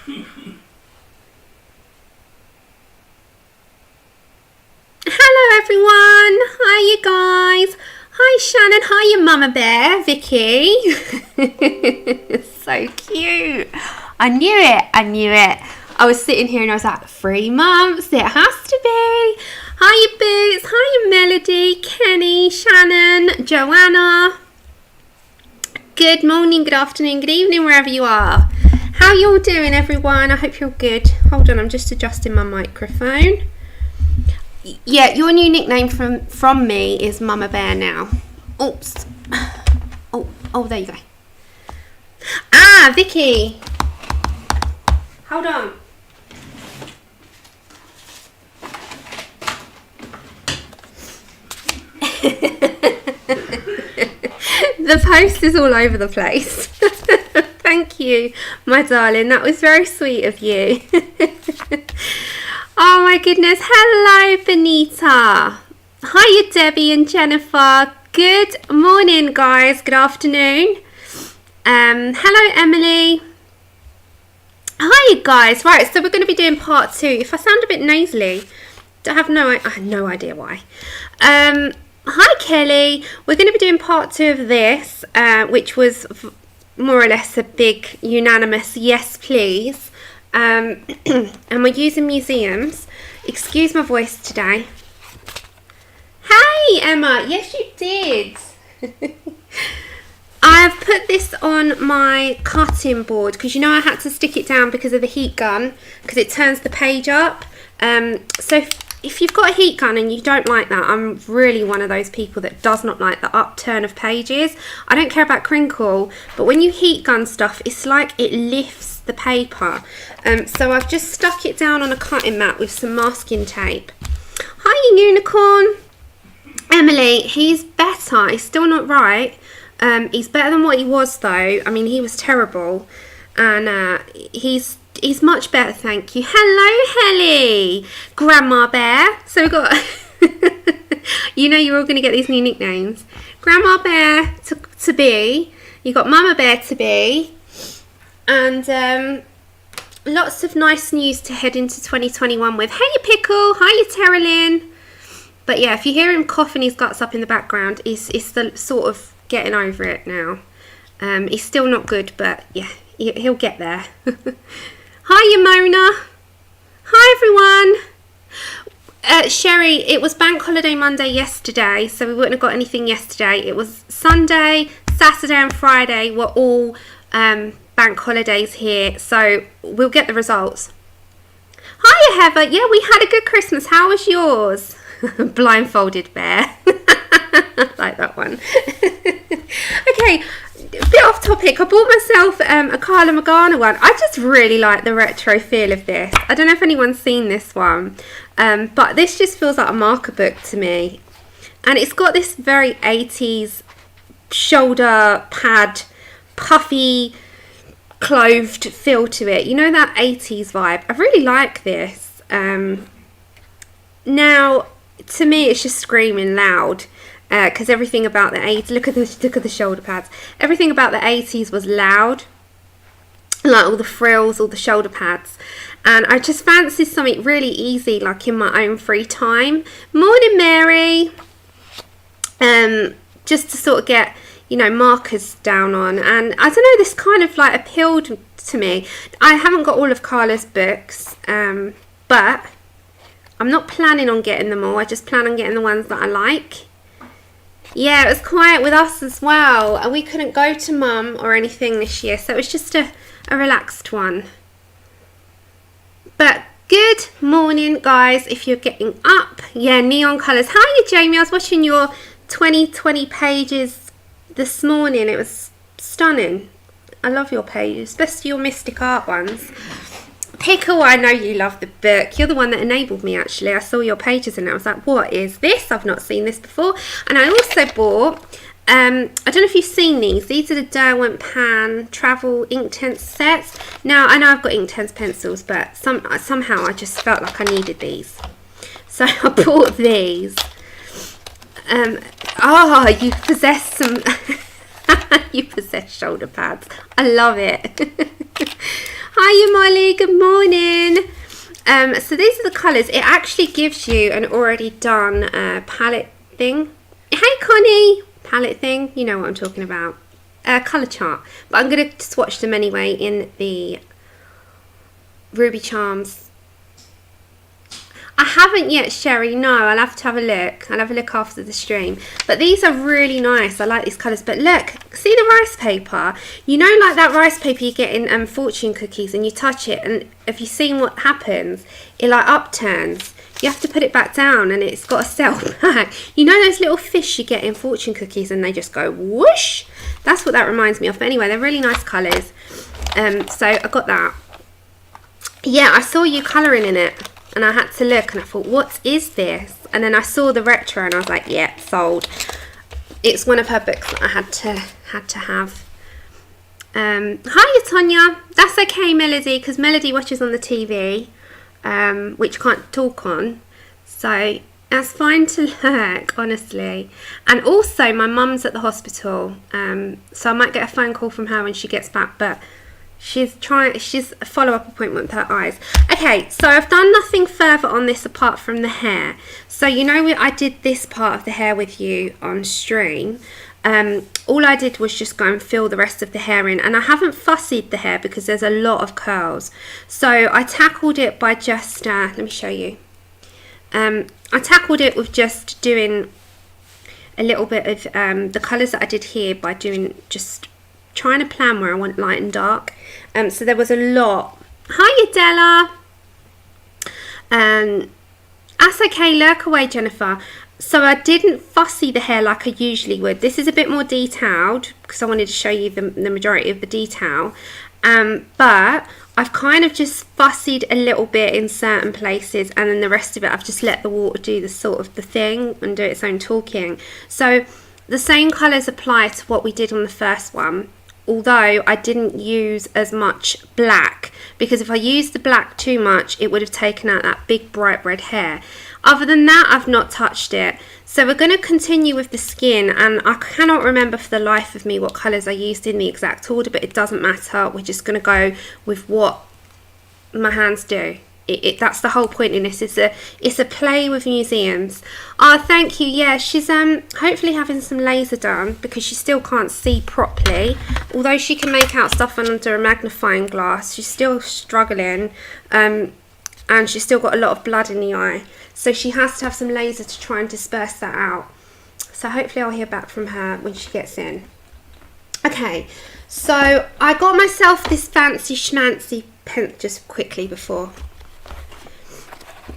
Hello everyone, hi you guys. Hi Shannon, hi your mama bear, Vicky. So cute. I knew it, I was sitting here and I was like, 3 months, it has to be. Hi you Boots, hi you Melody, Kenny, Shannon, Joanna. Good morning, good afternoon, good evening, wherever you are. How you all doing everyone? I hope you're good. Hold on, I'm just adjusting my microphone. Yeah, your new nickname from me is Mama Bear now. Oops. Oh, there you go. Ah, Vicky. Hold on. The post is all over the place. Thank you, my darling. That was very sweet of you. Oh my goodness. Hello, Benita. Hiya, Debbie and Jennifer. Good morning, guys. Good afternoon. Hello, Emily. Hi, guys. Right, so we're going to be doing part 2. If I sound a bit nasally, I have no idea why. Hi, Kelly. We're going to be doing part 2 of this, which was more or less a big unanimous yes, please. And we're using museums. Excuse my voice today. Hey, Emma. Yes, you did. I've put this on my cutting board because you know I had to stick it down because of the heat gun, because it turns the page up. So if you've got a heat gun and you don't like that, I'm really one of those people that does not like the upturn of pages. I don't care about crinkle, but when you heat gun stuff, it's like it lifts the paper. So I've just stuck it down on a cutting mat with some masking tape. Hi, unicorn. Emily, he's better. He's still not right. He's better than what he was though. I mean, he was terrible, and he's much better, thank you. Hello, Helly, Grandma Bear. So we've got, you know, you're all going to get these new nicknames. Grandma Bear to be. You got Mama Bear to be, and lots of nice news to head into 2021 with. Hey, you Pickle. Hi, you Terralyn. But yeah, if you hear him coughing his guts up in the background, it's the sort of getting over it now. He's still not good, but yeah, he'll get there. Hi, Yamona. Hi, everyone. Sherry, it was Bank Holiday Monday yesterday, so we wouldn't have got anything yesterday. It was Sunday, Saturday and Friday were all bank holidays here, so we'll get the results. Hiya, Heather. Yeah, we had a good Christmas. How was yours? Blindfolded bear. I like that one. Okay, a bit off topic. I bought myself a Carla Morgana one. I just really like the retro feel of this. I don't know if anyone's seen this one, but this just feels like a marker book to me. And it's got this very 80s shoulder pad, puffy, clothed feel to it. You know, that 80s vibe. I really like this. Now, to me, it's just screaming loud. Because everything about the 80s, look at the shoulder pads. Everything about the 80s was loud, like all the frills, all the shoulder pads. And I just fancy something really easy, like in my own free time. Morning, Mary. Just to sort of get, you know, markers down on. And I don't know, this kind of like appealed to me. I haven't got all of Carla's books, but I'm not planning on getting them all. I just plan on getting the ones that I like. Yeah, it was quiet with us as well, and we couldn't go to Mum or anything this year, so it was just a relaxed one. But good morning, guys, if you're getting up. Yeah, neon colours. Hi, Jamie. I was watching your 2020 pages this morning. It was stunning. I love your pages, especially your mystic art ones. Pickle, I know you love the book. You're the one that enabled me, actually. I saw your pages and I was like, what is this? I've not seen this before. And I also bought, I don't know if you've seen these. These are the Derwent Pan Travel Inktense sets. Now, I know I've got Inktense pencils, but somehow I just felt like I needed these. So I bought these. Oh, you possess some... you possess shoulder pads. I love it. Hiya Molly, good morning. So these are the colours. It actually gives you an already done palette thing. Hey Connie, palette thing, you know what I'm talking about. Colour chart. But I'm going to swatch them anyway in the Ruby Charms. I haven't yet, Sherry. No, I'll have to have a look. I'll have a look after the stream. But these are really nice. I like these colours. But look, see the rice paper? You know, like that rice paper you get in fortune cookies, and you touch it, and if you've seen what happens, it like upturns. You have to put it back down, and it's got to settle back. You know those little fish you get in fortune cookies, and they just go whoosh? That's what that reminds me of. But anyway, they're really nice colours. So I got that. Yeah, I saw you colouring in it. And I had to look and I thought, what is this? And then I saw the retro and I was like, yeah, sold. It's one of her books that I had to have. Hiya, Tonya. That's okay, Melody, because Melody watches on the TV, which can't talk on. So that's fine to look, honestly. And also, my mum's at the hospital, so I might get a phone call from her when she gets back, but she's a follow-up appointment with her eyes. Okay, so I've done nothing further on this apart from the hair. So you know, I did this part of the hair with you on stream. All I did was just go and fill the rest of the hair in, and I haven't fussied the hair because there's a lot of curls. So I tackled it by just let me show you. I tackled it with just doing a little bit of the colours that I did here by doing just trying to plan where I want light and dark. So there was a lot. Hiya, Della. That's okay, lurk away, Jennifer. So I didn't fussy the hair like I usually would. This is a bit more detailed because I wanted to show you the majority of the detail. But I've kind of just fussied a little bit in certain places, and then the rest of it I've just let the water do the sort of the thing and do its own talking. So the same colours apply to what we did on the first one, although I didn't use as much black, because if I used the black too much it would have taken out that big bright red hair. Other than that, I've not touched it. So we're going to continue with the skin, and I cannot remember for the life of me what colours I used in the exact order, but it doesn't matter. We're just going to go with what my hands do. That's the whole point in this. It's a play with museums. Oh, thank you. Yeah, she's hopefully having some laser done because she still can't see properly. Although she can make out stuff under a magnifying glass, she's still struggling, and she's still got a lot of blood in the eye. So she has to have some laser to try and disperse that out. So hopefully I'll hear back from her when she gets in. Okay, so I got myself this fancy schmancy pen just quickly before.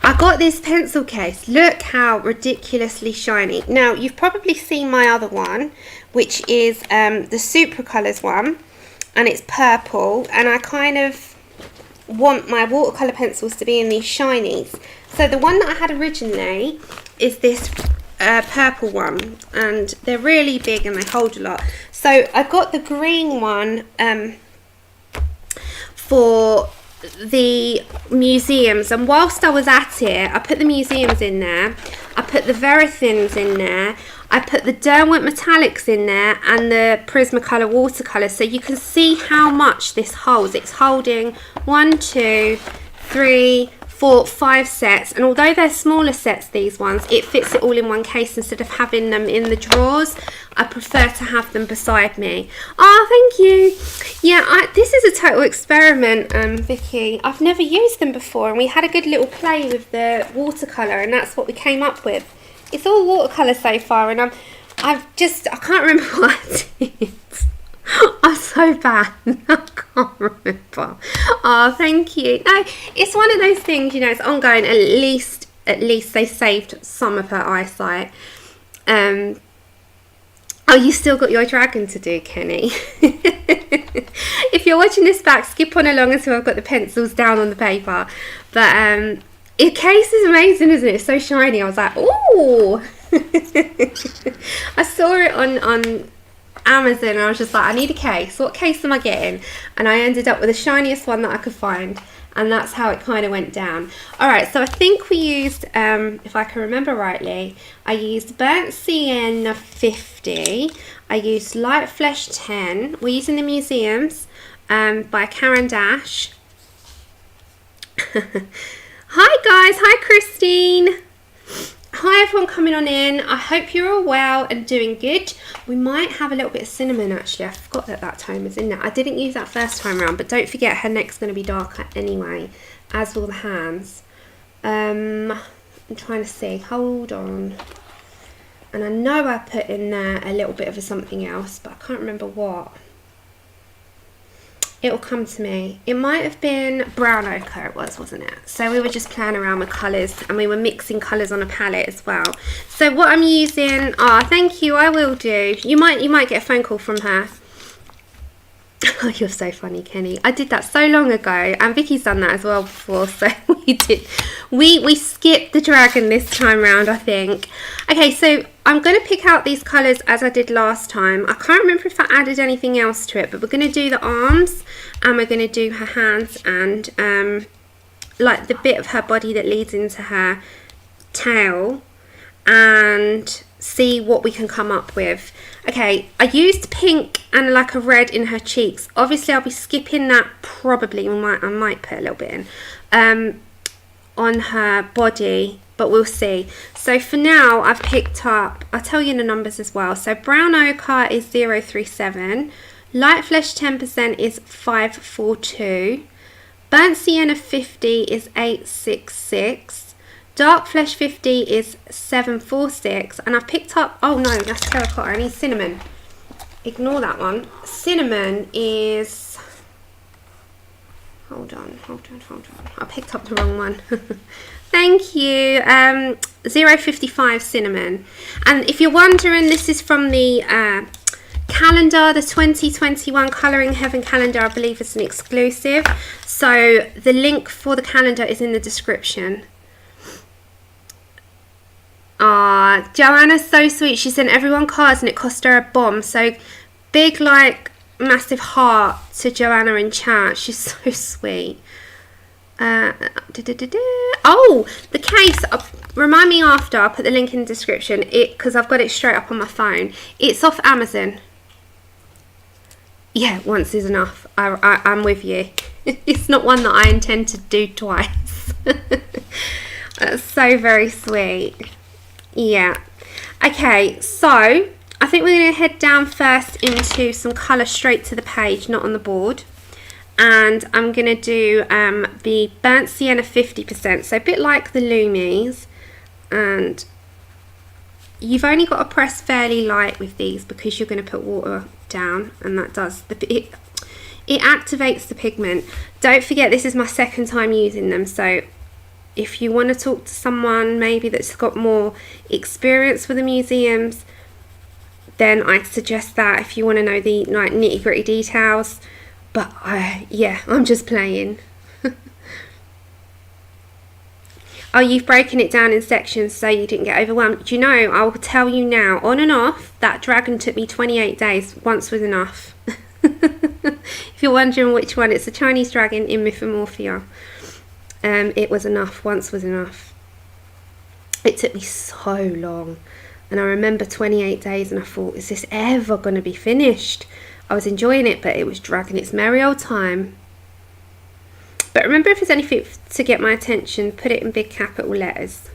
I got this pencil case. Look how ridiculously shiny. Now, you've probably seen my other one, which is the Supra Colours one, and it's purple, and I kind of want my watercolour pencils to be in these shinies. So the one that I had originally is this purple one, and they're really big and they hold a lot. So I got the green one for the museums, and whilst I was at it I put the museums in there, I put the Verithins in there, I put the Derwent Metallics in there, and the Prismacolor watercolor, so you can see how much this holds. It's holding 1, 2, 3, 4, 5 sets, and although they're smaller sets, these ones, it fits it all in one case instead of having them in the drawers. I prefer to have them beside me. Oh, thank you. Yeah, this is a total experiment, Vicky. I've never used them before, and we had a good little play with the watercolour, and that's what we came up with. It's all watercolour so far, and I can't remember what I did. I'm so bad. I can't remember. Oh, thank you. No, it's one of those things, you know, it's ongoing. At least they saved some of her eyesight. Oh, you still got your dragon to do, Kenny. If you're watching this back, skip on along until I've got the pencils down on the paper. But the case is amazing, isn't it? It's so shiny. I was like, ooh. I saw it on Amazon, and I was just like, I need a case. What case am I getting? And I ended up with the shiniest one that I could find, and that's how it kind of went down. Alright, so I think we used, if I can remember rightly, I used Burnt Sienna 50, I used Light Flesh 10, we're using the Museums by Caran D'ache, Hi guys, hi Christine. Hi everyone coming on in. I hope you're all well and doing good. We might have a little bit of cinnamon actually. I forgot that tone was in there. I didn't use that first time around, but don't forget her neck's going to be darker anyway, as will the hands. I'm trying to see. Hold on. And I know I put in there a little bit of something else, but I can't remember what. It'll come to me. It might have been brown ochre it was, wasn't it? So we were just playing around with colours and we were mixing colours on a palette as well. So what I'm using, thank you, I will do. You might get a phone call from her. Oh, you're so funny, Kenny. I did that so long ago, and Vicky's done that as well before, so we skipped the dragon this time round, I think. Okay, so I'm going to pick out these colours as I did last time. I can't remember if I added anything else to it, but we're going to do the arms, and we're going to do her hands, and like the bit of her body that leads into her tail, and see what we can come up with. Okay, I used pink and like a red in her cheeks. Obviously I'll be skipping that probably. I might put a little bit in on her body, but we'll see. So for now I've picked up, I'll tell you the numbers as well. So brown ochre is 037, light flesh 10% is 542, burnt sienna 50 is 866, dark flesh 50 is 746, and I've picked up, oh no, that's terracotta, I need cinnamon. Ignore that one. Cinnamon is, hold on. I picked up the wrong one. Thank you. 055 cinnamon. And if you're wondering, this is from the calendar, the 2021 Colouring Heaven calendar. I believe it's an exclusive. So the link for the calendar is in the description. Joanna's so sweet. She sent everyone cards and it cost her a bomb. So big, like, massive heart to Joanna in chat. She's so sweet. Oh, the case. Remind me after. I'll put the link in the description. Because I've got it straight up on my phone. It's off Amazon. Yeah, once is enough. I'm with you. It's not one that I intend to do twice. That's so very sweet. Yeah. Okay, so I think we're going to head down first into some colour straight to the page, not on the board. And I'm going to do the burnt sienna 50%, so a bit like the Loomies. And you've only got to press fairly light with these because you're going to put water down, and that does it activates the pigment. Don't forget, this is my second time using them, so if you want to talk to someone maybe that's got more experience with the museums, then I'd suggest that if you want to know the like nitty-gritty details. But yeah, I'm just playing. Oh, you've broken it down in sections so you didn't get overwhelmed. Do you know, I will tell you now, on and off, that dragon took me 28 days. Once was enough. If you're wondering which one, it's a Chinese dragon in Mythomorphia. It was enough. Once was enough. It took me so long, and I remember 28 days, and I thought, is this ever going to be finished? I was enjoying it, but it was dragging its merry old time. But remember, if there's anything to get my attention, put it in big capital letters,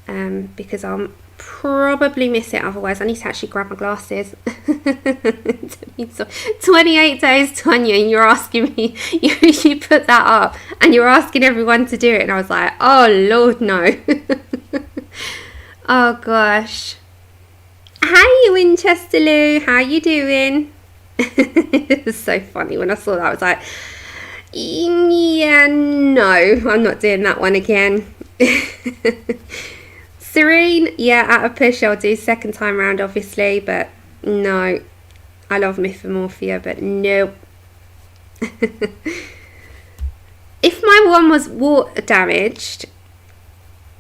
because I'll probably miss it otherwise. I need to actually grab my glasses. It took me 28 days, Tanya, and you're asking me, you put that up and you're asking everyone to do it, and I was like, oh Lord, no. Oh gosh. Hi Winchester Lou, how you doing? It was so funny when I saw that. I was like, yeah, no, I'm not doing that one again. Serene, yeah, at a push I'll do second time round obviously, but no. I love Mythomorphia, but nope. If my one was water damaged,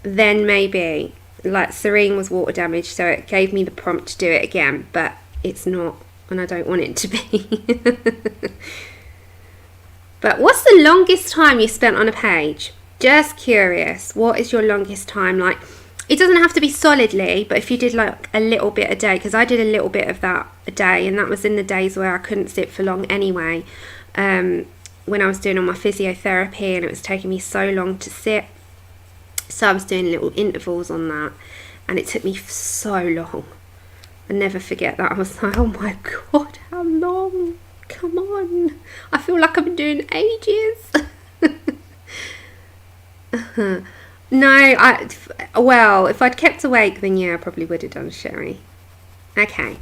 then maybe. Like Serene was water damaged, so it gave me the prompt to do it again, but it's not, and I don't want it to be. But what's the longest time you spent on a page? Just curious. What is your longest time? Like, it doesn't have to be solidly, but if you did like a little bit a day, because I did a little bit of that a day, and that was in the days where I couldn't sit for long anyway. when I was doing all my physiotherapy and it was taking me so long to sit. So I was doing little intervals on that, and it took me so long. I never forget that. I was like, oh my god, how long? Come on. I feel like I've been doing ages. No, well, if I'd kept awake, then yeah, I probably would have done Sherry. Okay,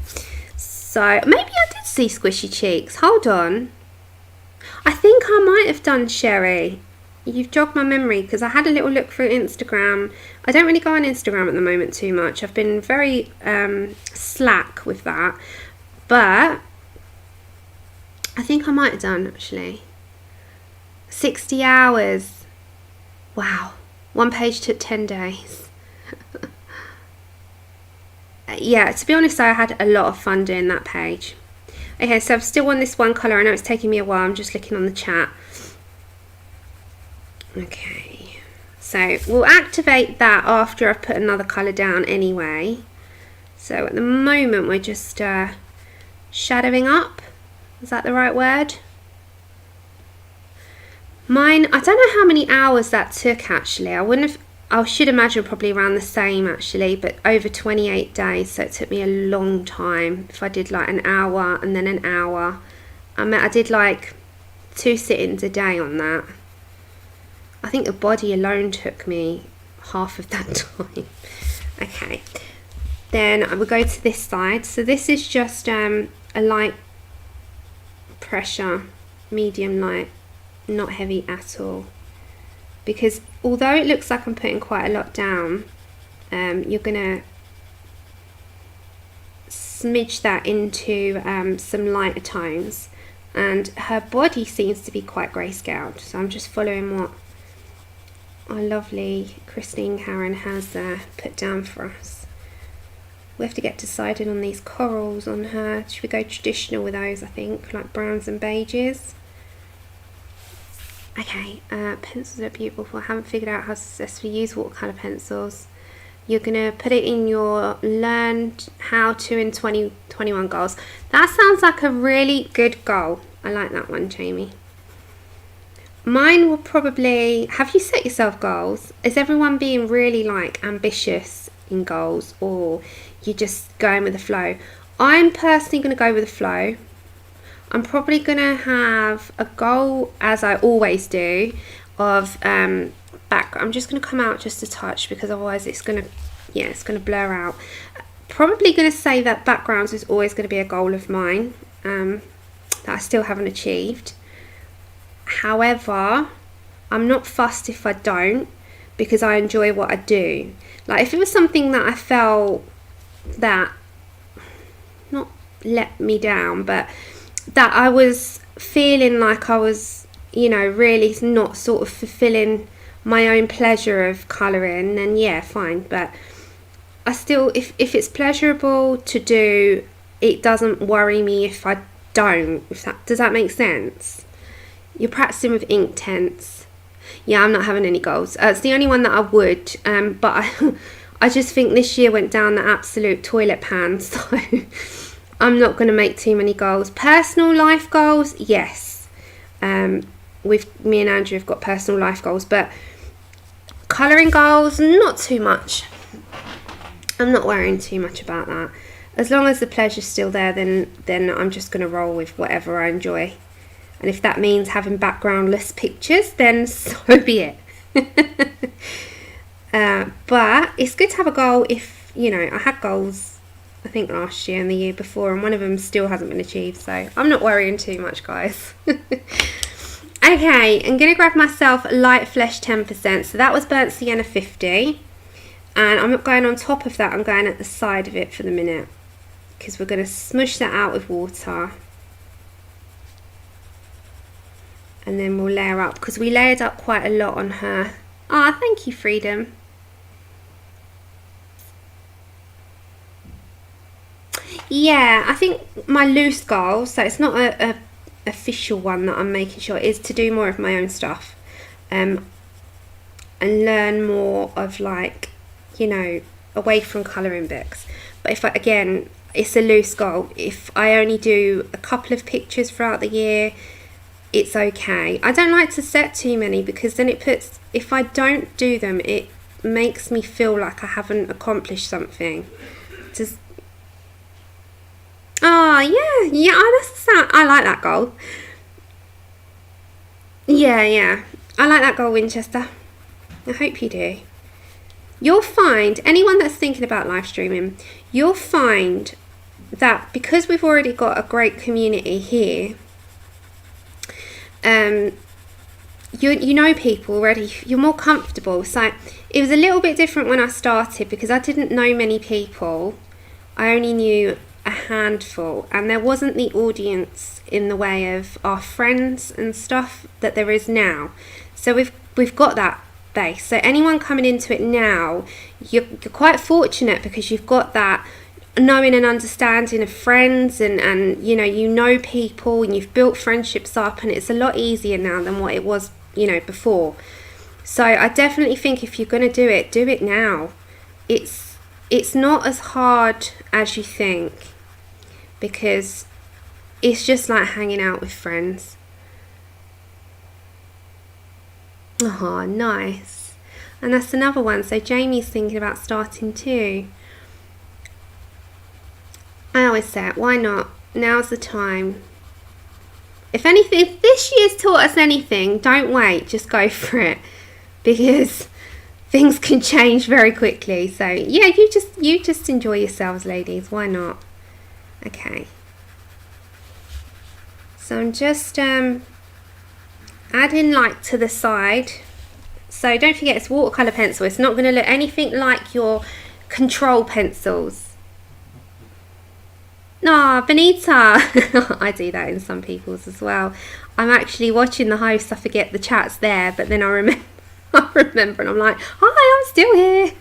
so maybe I did see Squishy Cheeks. Hold on. I think I might have done Sherry. You've jogged my memory, because I had a little look through Instagram. I don't really go on Instagram at the moment too much. I've been very slack with that. But I think I might have done, actually. 60 hours. Wow. One page took 10 days. Yeah, to be honest, I had a lot of fun doing that page. Okay, so I'm still on this one colour. I know it's taking me a while. I'm just looking on the chat. Okay, so we'll activate that after I've put another colour down anyway. So at the moment we're just shadowing up. Is that the right word? Mine, I don't know how many hours that took actually. I should imagine probably around the same actually, but over 28 days, so it took me a long time. If I did like an hour and then an hour, I did like 2 sittings a day on that. I think the body alone took me half of that time. Okay, then I will go to this side. So this is just a light pressure, medium light, not heavy at all. Because although it looks like I'm putting quite a lot down, you're gonna smidge that into some lighter tones. And her body seems to be quite grayscaled, so I'm just following what our lovely Christine Karron has put down for us. We have to get decided on these corals on her. Should we go traditional with those, I think, like browns and beiges? Okay, pencils are beautiful. I haven't figured out how to successfully use watercolour pencils. You're going to put it in your learned how to in 2021 goals. That sounds like a really good goal. I like that one, Jamie. Mine will probably, have you set yourself goals? Is everyone being really like ambitious in goals, or you're just going with the flow? I'm personally going to go with the flow. I'm probably going to have a goal, as I always do, of back. I'm just going to come out just a touch, because otherwise it's going to, yeah, it's going to blur out. Probably going to say that backgrounds is always going to be a goal of mine that I still haven't achieved. However, I'm not fussed if I don't, because I enjoy what I do. Like if it was something that I felt that, not let me down, but that I was feeling like I was, you know, really not sort of fulfilling my own pleasure of colouring, then yeah, fine. But I still, if it's pleasurable to do, it doesn't worry me if I don't. Does that make sense? You're practicing with ink tents. Yeah, I'm not having any goals. It's the only one that I would, but I just think this year went down the absolute toilet pan, so I'm not going to make too many goals. Personal life goals, yes. With me and Andrew have got personal life goals, but colouring goals, not too much. I'm not worrying too much about that. As long as the pleasure's still there, then I'm just going to roll with whatever I enjoy. And if that means having backgroundless pictures, then so be it. But it's good to have a goal if, you know, I had goals, I think last year and the year before, and one of them still hasn't been achieved, so I'm not worrying too much, guys. Okay, I'm going to grab myself light flesh 10%. So that was burnt sienna 50. And I'm not going on top of that, I'm going at the side of it for the minute, because we're going to smush that out with water. And then we'll layer up, because we layered up quite a lot on her. Ah, thank you, Freedom. Yeah, I think my loose goal, so it's not a official one that I'm making sure, is to do more of my own stuff. And learn more of, like, you know, away from colouring books. But if again, it's a loose goal. If I only do a couple of pictures throughout the year, it's okay. I don't like to set too many because then it puts, if I don't do them, it makes me feel like I haven't accomplished something. Just, oh yeah, I like that goal. Yeah, I like that goal, Winchester. I hope you do. You'll find, anyone that's thinking about live streaming, you'll find that because we've already got a great community here, you know people already, you're more comfortable. So it was a little bit different when I started because I didn't know many people. I only knew a handful, and there wasn't the audience in the way of our friends and stuff that there is now. So we've got that base. So anyone coming into it now, you're quite fortunate because you've got that knowing and understanding of friends, and you know people, and you've built friendships up, and it's a lot easier now than what it was before. So I definitely think if you're going to do it now. It's not as hard as you think, because it's just like hanging out with friends. Oh, nice. And that's another one. So Jamie's thinking about starting too. I always say it, why not? Now's the time. If anything, if this year's taught us anything, don't wait, just go for it, because things can change very quickly. So yeah, you just enjoy yourselves, ladies, why not? Okay, so I'm just adding light to the side. So don't forget, it's watercolor pencil. It's not going to look anything like your control pencils. No, Benita. I do that in some people's as well. I'm actually watching the host. I forget the chat's there, but then I remember and I'm like, hi, I'm still here.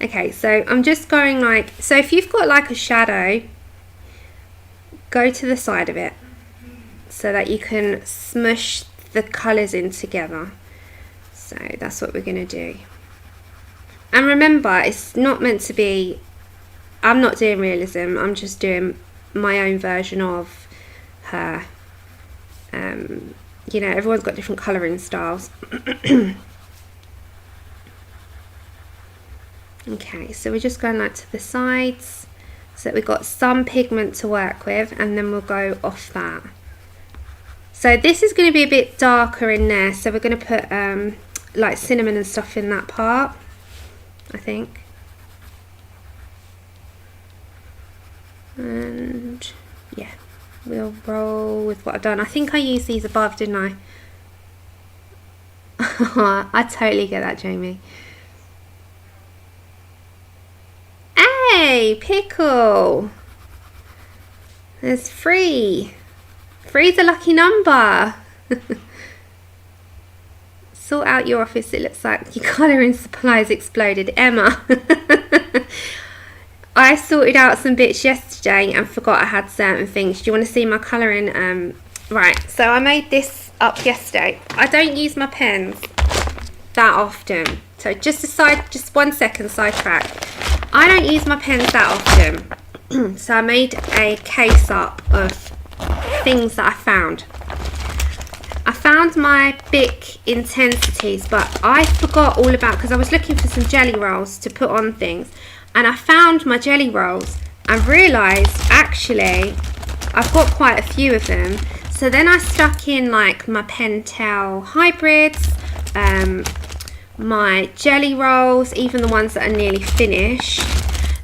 Okay, so I'm just going like, so if you've got like a shadow, go to the side of it so that you can smush the colours in together. So that's what we're going to do. And remember, it's not meant to be, I'm not doing realism, I'm just doing my own version of her. Everyone's got different colouring styles. Okay, so we're just going like to the sides so that we've got some pigment to work with, and then we'll go off that. So this is going to be a bit darker in there, so we're going to put like cinnamon and stuff in that part, I think. And yeah, we'll roll with what I've done. I think I used these above, didn't I? I totally get that, Jamie. Hey, Pickle! There's 3. 3's a lucky number. Sort out your office, it looks like your colouring supplies exploded. Emma. I sorted out some bits yesterday and forgot I had certain things. Do you want to see my colouring? Right, so I made this up yesterday. I don't use my pens that often. So just 1 second sidetrack. I don't use my pens that often. So I made a case up of things that I found. I found my Bic intensities, but I forgot all about, because I was looking for some jelly rolls to put on things. And I found my jelly rolls and realised actually I've got quite a few of them. So then I stuck in like my Pentel hybrids, my jelly rolls, even the ones that are nearly finished.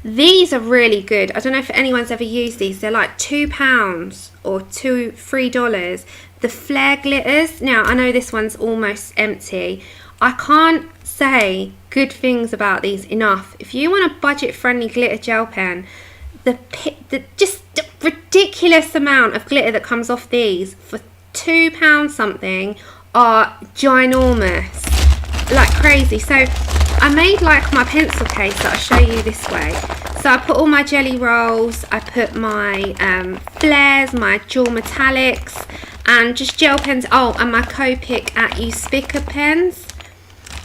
These are really good. I don't know if anyone's ever used these. They're like £2 or $3. The flare glitters. Now I know this one's almost empty. I can't say good things about these enough. If you want a budget friendly glitter gel pen, just the ridiculous amount of glitter that comes off these for £2 something are ginormous, like crazy. So I made like my pencil case that I'll show you this way. So I put all my jelly rolls, I put my flares, my dual metallics, and just gel pens. Oh, and my Copic at Uspica pens.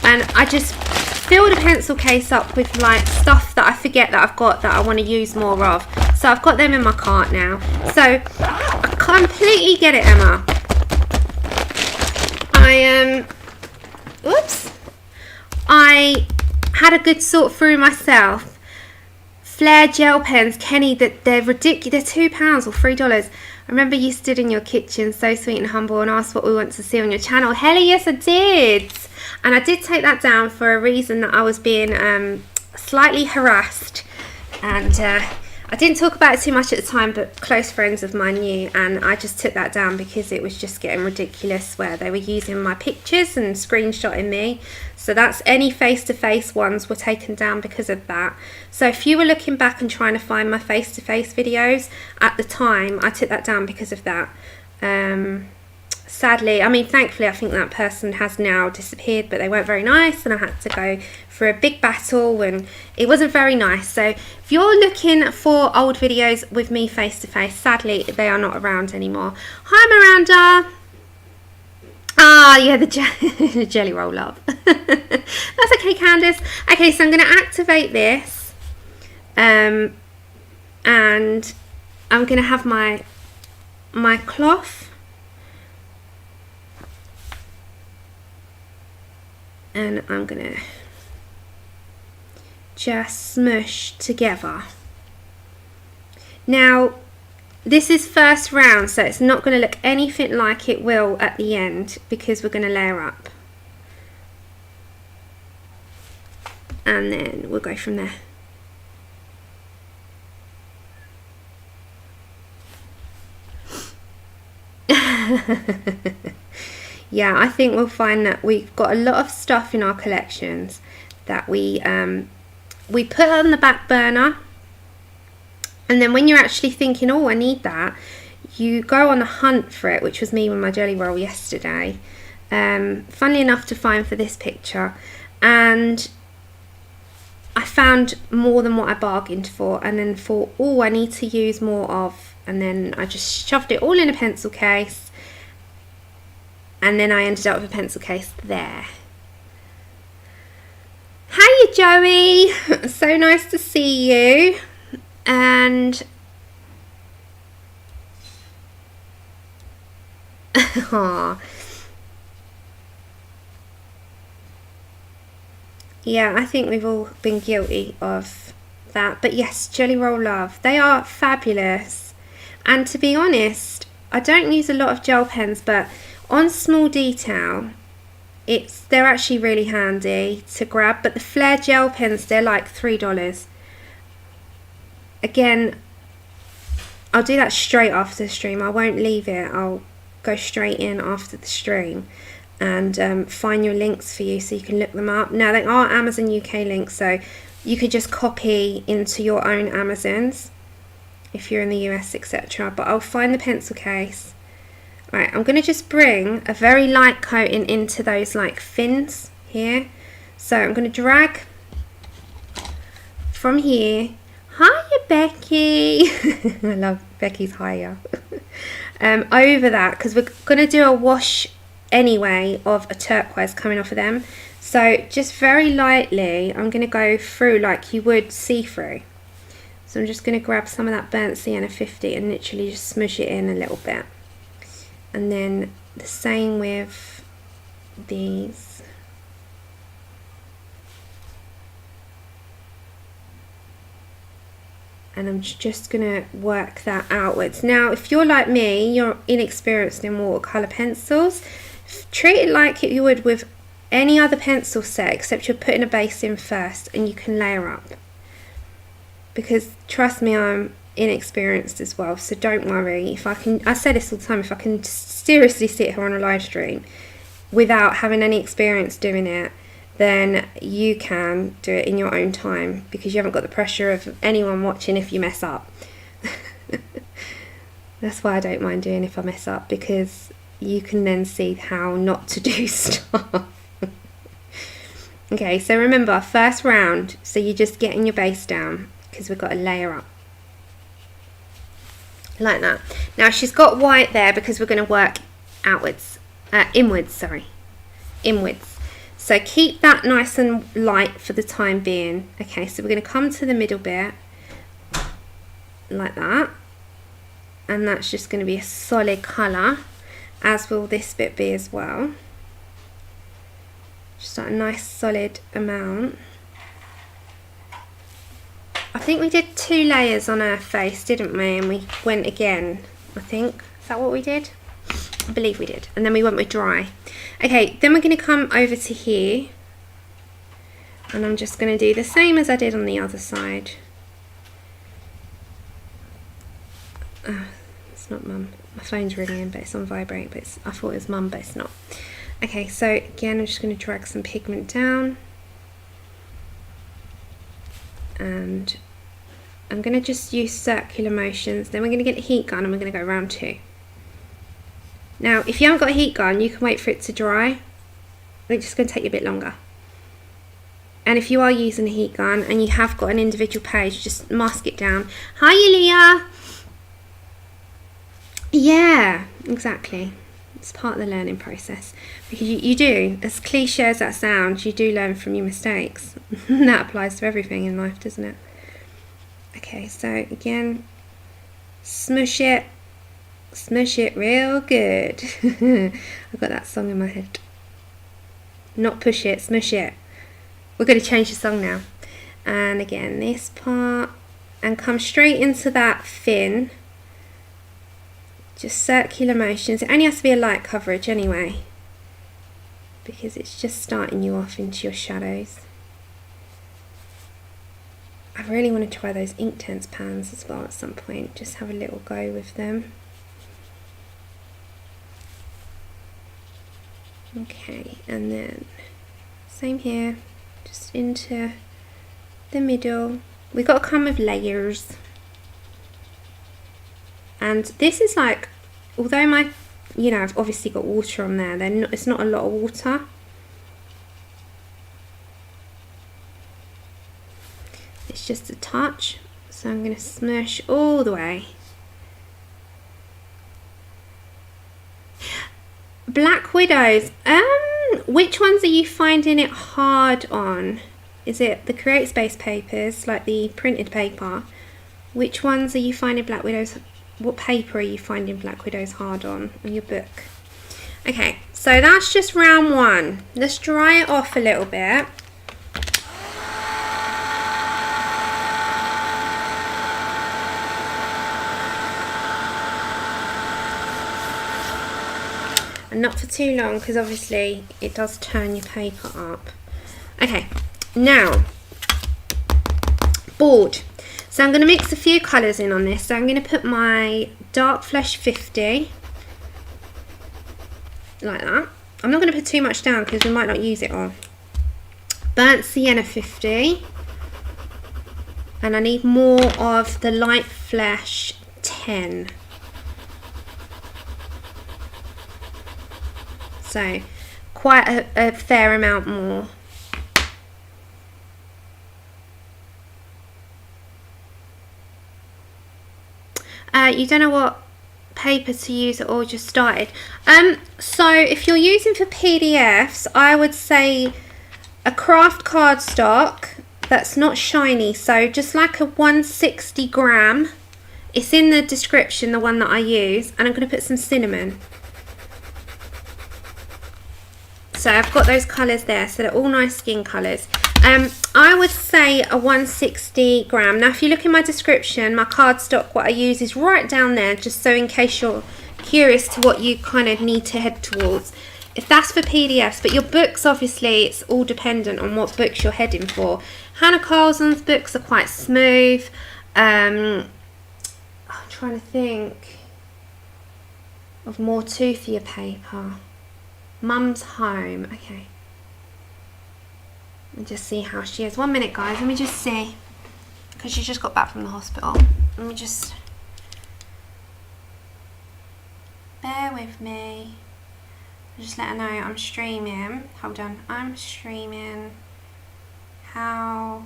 And I just fill the pencil case up with like stuff that I forget that I've got that I want to use more of. So I've got them in my cart now. So I completely get it, Emma. had a good sort through myself. Flare gel pens, Kenny, that they're ridiculous. They're £2 or $3. I remember you stood in your kitchen, so sweet and humble, and asked what we want to see on your channel. Hella yes, I did. And I did take that down for a reason, that I was being slightly harassed. And I didn't talk about it too much at the time, but close friends of mine knew, and I just took that down because it was just getting ridiculous where they were using my pictures and screenshotting me. So that's any face-to-face ones were taken down because of that. So if you were looking back and trying to find my face-to-face videos at the time, I took that down because of that. Sadly, I mean, thankfully, I think that person has now disappeared, but they weren't very nice, and I had to go for a big battle, and it wasn't very nice. So if you're looking for old videos with me face to face, sadly, they are not around anymore. Hi, Miranda. Ah, yeah, the jelly roll up. That's okay, Candace. Okay, so I'm going to activate this, and I'm going to have my cloth. And I'm going to just smush together. Now, this is first round, so it's not going to look anything like it will at the end, because we're going to layer up. And then we'll go from there. Yeah, I think we'll find that we've got a lot of stuff in our collections that we put on the back burner, and then when you're actually thinking, oh, I need that, you go on a hunt for it, which was me with my jelly roll yesterday. Funnily enough to find for this picture, and I found more than what I bargained for, and then thought, oh, I need to use more of, and then I just shoved it all in a pencil case. And then I ended up with a pencil case there. Hiya, Joey. So nice to see you. And yeah, I think we've all been guilty of that. But yes, Jelly Roll Love. They are fabulous. And to be honest, I don't use a lot of gel pens, but on small detail, they're actually really handy to grab. But the flare gel pens, they're like $3. Again, I'll do that straight after the stream. I won't leave it. I'll go straight in after the stream and find your links for you so you can look them up. Now, they are Amazon UK links, so you could just copy into your own Amazons if you're in the US, etc. But I'll find the pencil case. Right, I'm going to just bring a very light coating into those like fins here. So I'm going to drag from here. Hiya, Becky. I love Becky's hiya. Over that, because we're going to do a wash anyway of a turquoise coming off of them. So just very lightly, I'm going to go through like you would see-through. So I'm just going to grab some of that burnt sienna 50 and literally just smush it in a little bit. And then the same with these. And I'm just going to work that outwards. Now, if you're like me, you're inexperienced in watercolour pencils, treat it like you would with any other pencil set, except you're putting a base in first and you can layer up. Because trust me, I'm inexperienced as well, so don't worry. If I can, I say this all the time, if I can seriously sit here on a live stream without having any experience doing it, then you can do it in your own time, because you haven't got the pressure of anyone watching if you mess up. That's why I don't mind doing if I mess up, because you can then see how not to do stuff. Okay, so remember, first round, so you're just getting your base down, because we've got to layer up like that. Now she's got white there because we're going to work outwards, inwards, so keep that nice and light for the time being. Okay, so we're going to come to the middle bit like that, and that's just going to be a solid colour, as will this bit be as well. Just a nice solid amount. think we did 2 layers on her face, didn't we? And we went again, I think. Is that what we did? I believe we did. And then we went with dry. Okay, then we're going to come over to here. And I'm just going to do the same as I did on the other side. It's not Mum. My phone's ringing, but it's on vibrate. But I thought it was Mum, but it's not. Okay, so again, I'm just going to drag some pigment down. And I'm going to just use circular motions. Then we're going to get the heat gun and we're going to go round 2. Now, if you haven't got a heat gun, you can wait for it to dry. It's just going to take you a bit longer. And if you are using a heat gun and you have got an individual page, just mask it down. Hi, Leah. Yeah, exactly. It's part of the learning process. Because you do, as cliche as that sounds, you do learn from your mistakes. That applies to everything in life, doesn't it? Okay, so again, smush it real good. I've got that song in my head. Not push it, smush it. We're going to change the song now. And again, this part, and come straight into that fin. Just circular motions. It only has to be a light coverage anyway, because it's just starting you off into your shadows. I really want to try those Inktense pans as well at some point. Just have a little go with them. Okay, and then same here, just into the middle. We've got to come with layers. And this is like, although my, I've obviously got water on there, it's not a lot of water. It's just a touch. So I'm going to smush all the way. Black Widows. Which ones are you finding it hard on? Is it the Create Space papers, like the printed paper? Which ones are you finding Black Widows? What paper are you finding Black Widows hard on your book? Okay, so that's just round 1. Let's dry it off a little bit. And not for too long, because obviously it does turn your paper up. Okay, now, board. So I'm going to mix a few colours in on this. So I'm going to put my Dark Flesh 50, like that. I'm not going to put too much down because we might not use it all. Burnt Sienna 50. And I need more of the Light Flesh 10. So quite a fair amount more. You don't know what paper to use at all, just started. So if you're using for PDFs, I would say a craft cardstock that's not shiny, so just like a 160 gram. It's in the description, the one that I use, and I'm going to put some cinnamon. So I've got those colours there, so they're all nice skin colours. I would say a 160 gram. Now if you look in my description, my cardstock, what I use is right down there, just so in case you're curious to what you kind of need to head towards. If that's for PDFs, but your books, obviously it's all dependent on what books you're heading for. Hannah Carlson's books are quite smooth. I'm trying to think of more toothier paper. Mum's Home, okay. And just see how she is. 1 minute, guys. Let me just see, because she just got back from the hospital. Let me just bear with me. Just let her know I'm streaming. Hold on, I'm streaming. How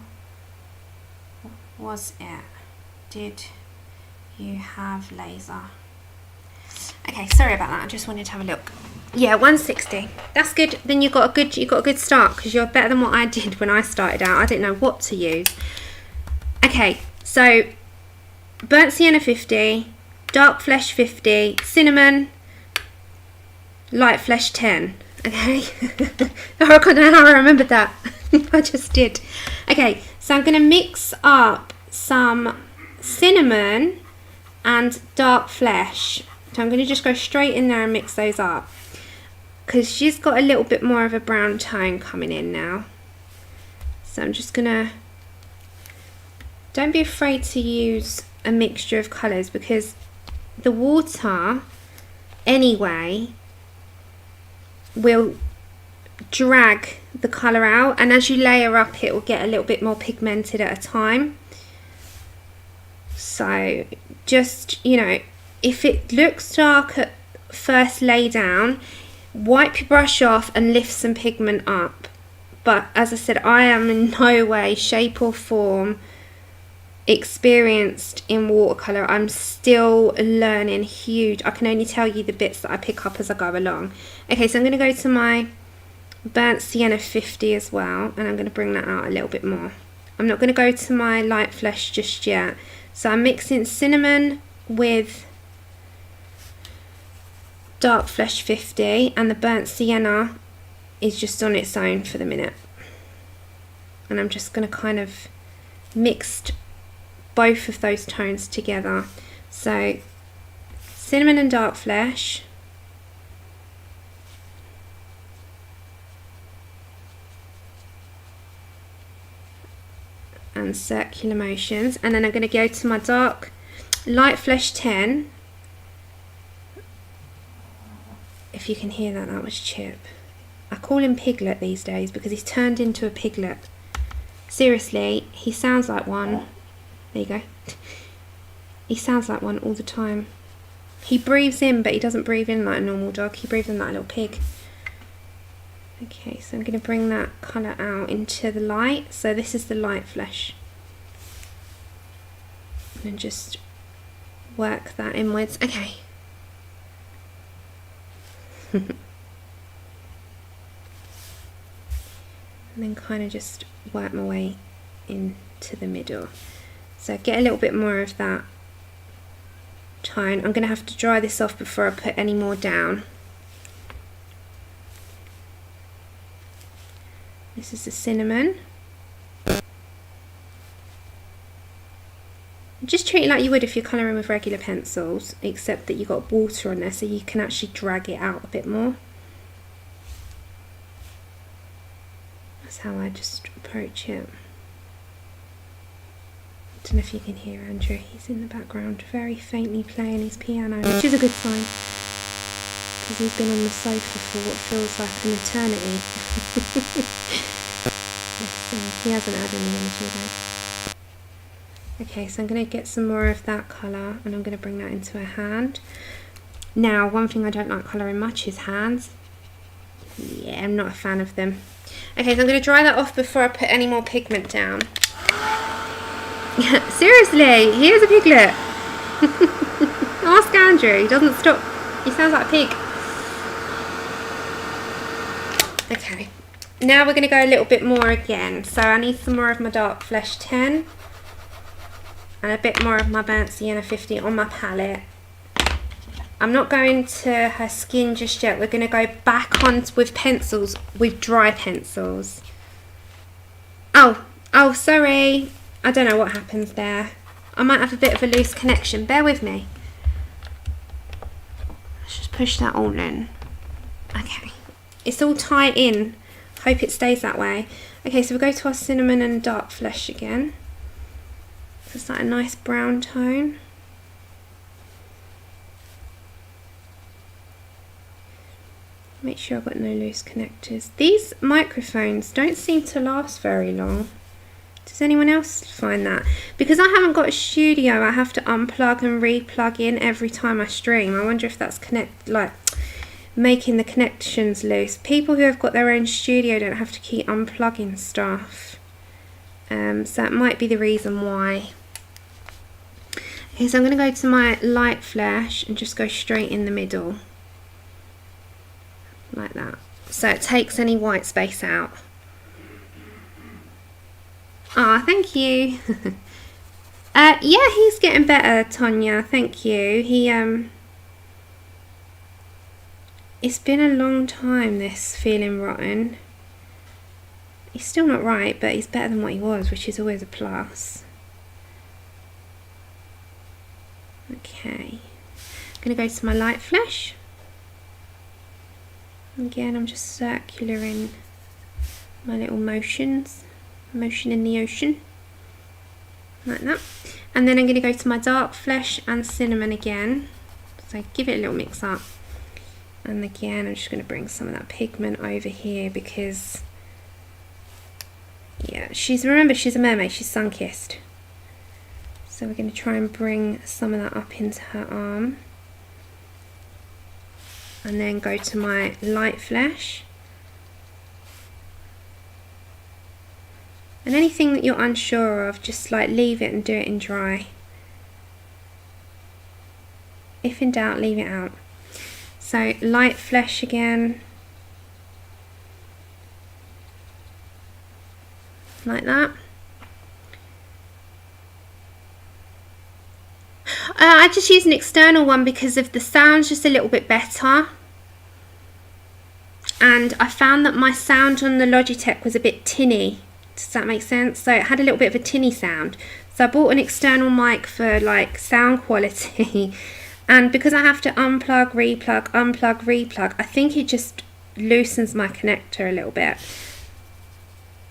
was it? Did you have laser? Okay, sorry about that. I just wanted to have a look. Yeah, 160. That's good. Then you got a good start, because you're better than what I did when I started out. I didn't know what to use. Okay, so Burnt Sienna 50, Dark Flesh 50, Cinnamon, Light Flesh 10. Okay. I don't know how I remembered that. I just did. Okay, so I'm going to mix up some cinnamon and dark flesh. So I'm going to just go straight in there and mix those up, because she's got a little bit more of a brown tone coming in now. So I'm just going to, don't be afraid to use a mixture of colours, because the water anyway will drag the colour out, and as you layer up it will get a little bit more pigmented at a time. So just, you know, if it looks dark at first lay down, wipe your brush off and lift some pigment up. But as I said, I am in no way, shape or form experienced in watercolour. I'm still learning huge. I can only tell you the bits that I pick up as I go along. Okay, so I'm going to go to my burnt sienna 50 as well, and I'm going to bring that out a little bit more. I'm not going to go to my light flesh just yet. So I'm mixing cinnamon with dark flesh 50, and the burnt sienna is just on its own for the minute. And I'm just going to kind of mix both of those tones together. So cinnamon and dark flesh, and circular motions, and then I'm going to go to my dark light flesh 10. If you can hear that, that was Chip. I call him Piglet these days because he's turned into a piglet. Seriously, he sounds like one. There you go. He sounds like one all the time. He breathes in, but he doesn't breathe in like a normal dog. He breathes in like a little pig. Okay, so I'm going to bring that colour out into the light. So this is the light flesh. And just work that inwards. Okay. And then kind of just work my way into the middle. So get a little bit more of that tone. I'm going to have to dry this off before I put any more down. This is the cinnamon. Just treat it like you would if you're colouring with regular pencils, except that you've got water on there so you can actually drag it out a bit more. That's how I just approach it. I don't know if you can hear Andrew, he's in the background very faintly playing his piano, which is a good sign, because he's been on the sofa for what feels like an eternity. He hasn't had any energy though. Okay, so I'm going to get some more of that colour, and I'm going to bring that into a hand. Now, one thing I don't like colouring much is hands. Yeah, I'm not a fan of them. Okay, so I'm going to dry that off before I put any more pigment down. Seriously, here's a piglet. Ask Andrew, he doesn't stop. He sounds like a pig. Okay, now we're going to go a little bit more again. So I need some more of my dark flesh 10 and a bit more of my burnt sienna 50 on my palette. I'm not going to her skin just yet. We're going to go back on with pencils, with dry pencils. Oh, sorry. I don't know what happens there. I might have a bit of a loose connection. Bear with me. Let's just push that all in. Okay. It's all tight in. Hope it stays that way. Okay, so we'll go to our cinnamon and dark flesh again. So it's like a nice brown tone. Make sure I've got no loose connectors. These microphones don't seem to last very long. Does anyone else find that? Because I haven't got a studio, I have to unplug and re-plug in every time I stream. I wonder if that's making the connections loose. People who have got their own studio don't have to keep unplugging stuff. So that might be the reason why. Okay, so I'm going to go to my light flesh and just go straight in the middle. Like that. So it takes any white space out. Ah, thank you. Yeah, he's getting better, Tonya. Thank you. It's been a long time, this feeling rotten. He's still not right, but he's better than what he was, which is always a plus. Okay, I'm going to go to my light flesh. Again, I'm just circulating my little motions, motion in the ocean, like that. And then I'm going to go to my dark flesh and cinnamon again, so give it a little mix up. And again, I'm just going to bring some of that pigment over here because, yeah, remember, she's a mermaid, she's sun-kissed. So we're going to try and bring some of that up into her arm. And then go to my light flesh. And anything that you're unsure of, just like leave it and do it in dry. If in doubt, leave it out. So light flesh again. Like that. I just use an external one because of the sound's just a little bit better. And I found that my sound on the Logitech was a bit tinny. Does that make sense? So it had a little bit of a tinny sound. So I bought an external mic for like sound quality. And because I have to unplug, replug, unplug, replug, I think it just loosens my connector a little bit.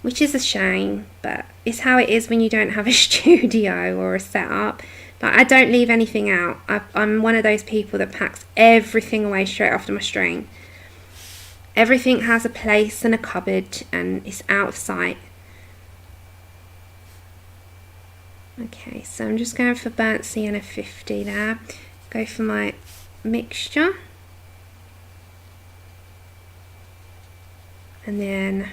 Which is a shame, but it's how it is when you don't have a studio or a setup. Like, I don't leave anything out. I'm one of those people that packs everything away straight after my stream. Everything has a place and a cupboard and it's out of sight. Okay, so I'm just going for burnt sienna 50 there. Go for my mixture. And then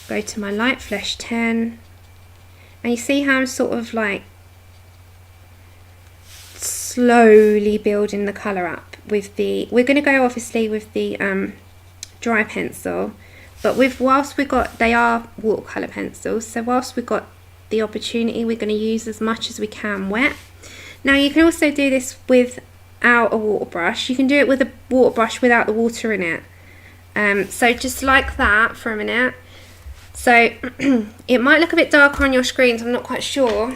go to my light flesh 10. And you see how I'm sort of like slowly building the colour up with the, we're going to go obviously with the dry pencil, but whilst we got, they are watercolour pencils, so whilst we've got the opportunity, we're going to use as much as we can wet. Now you can also do this without a water brush. You can do it with a water brush without the water in it. So just like that for a minute. So it might look a bit darker on your screens, I'm not quite sure.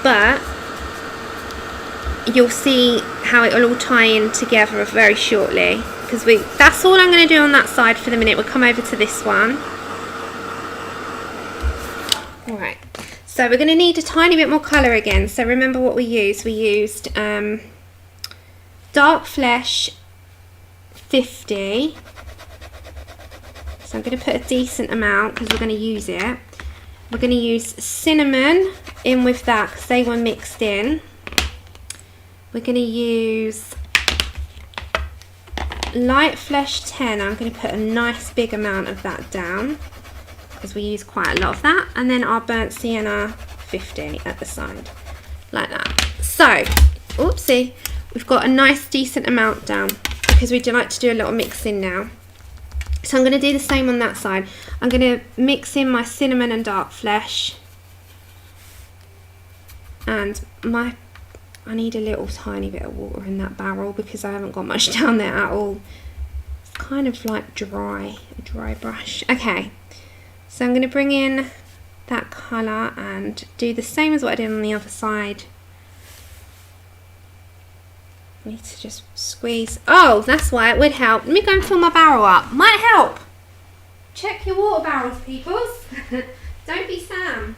But you'll see how it will all tie in together very shortly, because that's all I'm going to do on that side for the minute. We'll come over to this one. Alright, so we're going to need a tiny bit more colour again. So remember what we used. We used dark flesh 50. So I'm going to put a decent amount because we're going to use it. We're going to use cinnamon in with that because they were mixed in. We're going to use light flesh 10. I'm going to put a nice big amount of that down because we use quite a lot of that. And then our burnt sienna 50 at the side, like that. So, oopsie, we've got a nice decent amount down because we do like to do a little mixing now. So I'm going to do the same on that side. I'm going to mix in my cinnamon and dark flesh. And I need a little tiny bit of water in that barrel because I haven't got much down there at all. It's kind of like dry, a dry brush. Okay, so I'm going to bring in that colour and do the same as what I did on the other side. I need to just squeeze. Oh, that's why it would help. Let me go and fill my barrel up. Might help. Check your water barrels, peoples. Don't be Sam.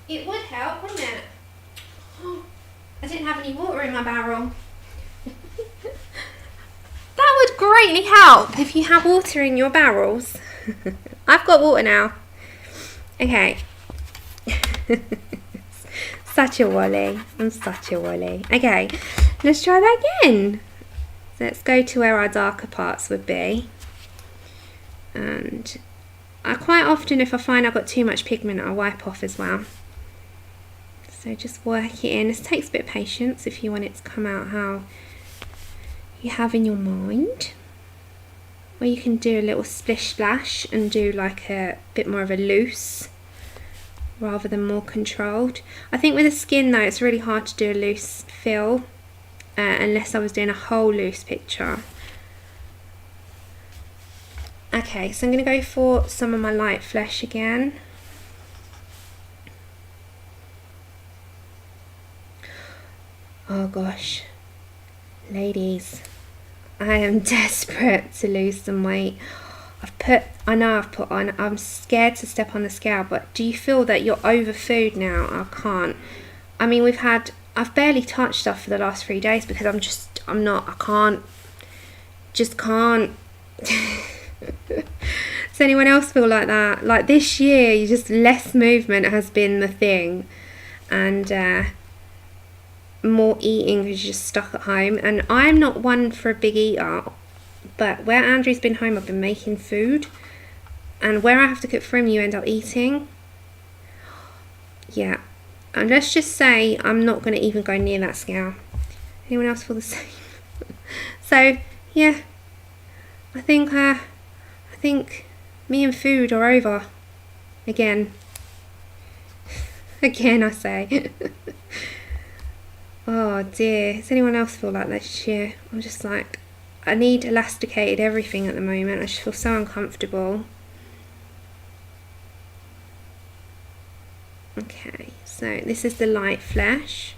It would help, wouldn't it? Oh, I didn't have any water in my barrel. That would greatly help if you have water in your barrels. I've got water now. Okay. Such a wally. I'm such a wally. Okay, let's try that again. Let's go to where our darker parts would be. And I quite often, if I find I've got too much pigment, I wipe off as well. So just work it in. This takes a bit of patience if you want it to come out how you have in your mind. Or you can do a little splish splash and do like a bit more of a loose rather than more controlled. I think with the skin though, it's really hard to do a loose fill unless I was doing a whole loose picture. Okay, so I'm going to go for some of my light flesh again. Oh gosh, ladies, I am desperate to lose some weight. I know I've put on, I'm scared to step on the scale, but do you feel that you're over food now? I can't. I mean, I've barely touched stuff for the last 3 days because I can't. Does anyone else feel like that? Like this year, you just, less movement has been the thing, and more eating because you're just stuck at home. And I'm not one for a big eater, but where Andrew's been home, I've been making food, and where I have to cook for him, you end up eating. Yeah, and let's just say I'm not going to even go near that scale. Anyone else feel the same? So yeah, I think me and food are over again. Again, I say. Oh dear, does anyone else feel like that this year? I'm just like, I need elasticated everything at the moment. I just feel so uncomfortable. Okay, so this is the light flesh.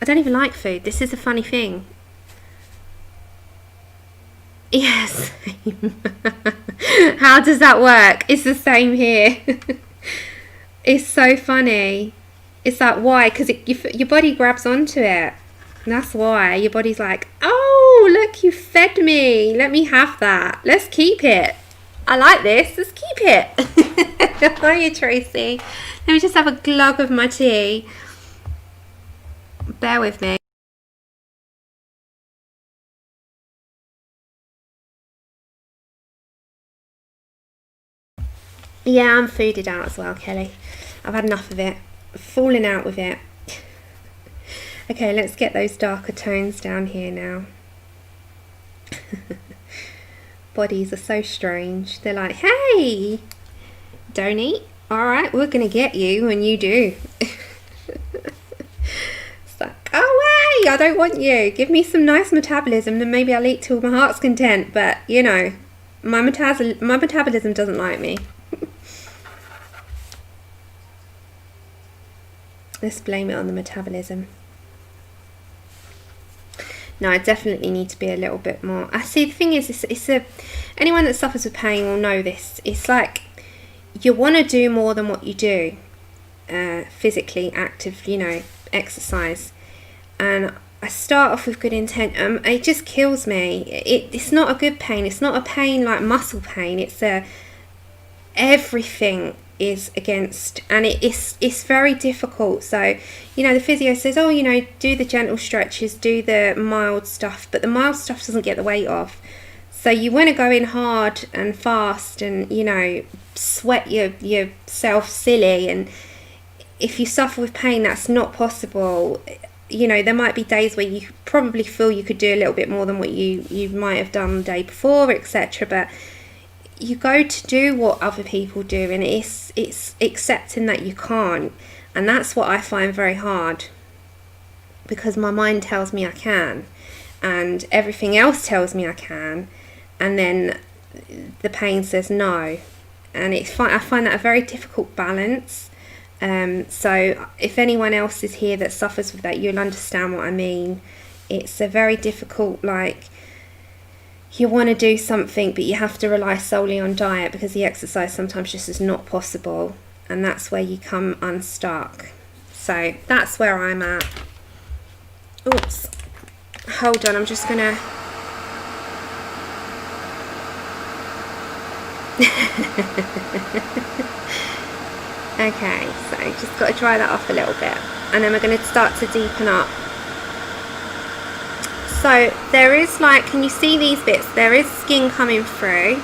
I don't even like food. This is a funny thing. Yes. How does that work? It's the same here. It's so funny. It's like, why? Because your body grabs onto it. And that's why your body's like, oh, look, you fed me. Let me have that. Let's keep it. I like this. Let's keep it. Hiya, Tracy. Let me just have a glug of my tea. Bear with me. Yeah, I'm fooded out as well, Kelly. I've had enough of it. I've fallen out with it. Okay, let's get those darker tones down here now. Bodies are so strange. They're like, hey, don't eat. Alright, we're going to get you when you do. It's like, go away, I don't want you. Give me some nice metabolism, then maybe I'll eat till my heart's content. But, you know, my metabolism doesn't like me. Let's blame it on the metabolism. No, I definitely need to be a little bit more. I see, the thing is, anyone that suffers with pain will know this. It's like you want to do more than what you do. Physically active, you know, exercise. And I start off with good intent. It just kills me. It's not a good pain. It's not a pain like muscle pain. It's everything is against, and it's very difficult. So, you know, the physio says, oh, you know, do the gentle stretches, do the mild stuff, but the mild stuff doesn't get the weight off. So you want to go in hard and fast and, you know, sweat yourself silly. And if you suffer with pain, that's not possible. You know, there might be days where you probably feel you could do a little bit more than what you might have done the day before, etc. But you go to do what other people do, and it's accepting that you can't. And that's what I find very hard, because my mind tells me I can, and everything else tells me I can, and then the pain says no. And I find that a very difficult balance. So if anyone else is here that suffers with that, you'll understand what I mean. It's a very difficult, like, you want to do something, but you have to rely solely on diet because the exercise sometimes just is not possible, and that's where you come unstuck. So that's where I'm at. Oops. Hold on, I'm just gonna... Okay, so just got to dry that off a little bit, and then we're going to start to deepen up. So there is, like, can you see these bits? There is skin coming through.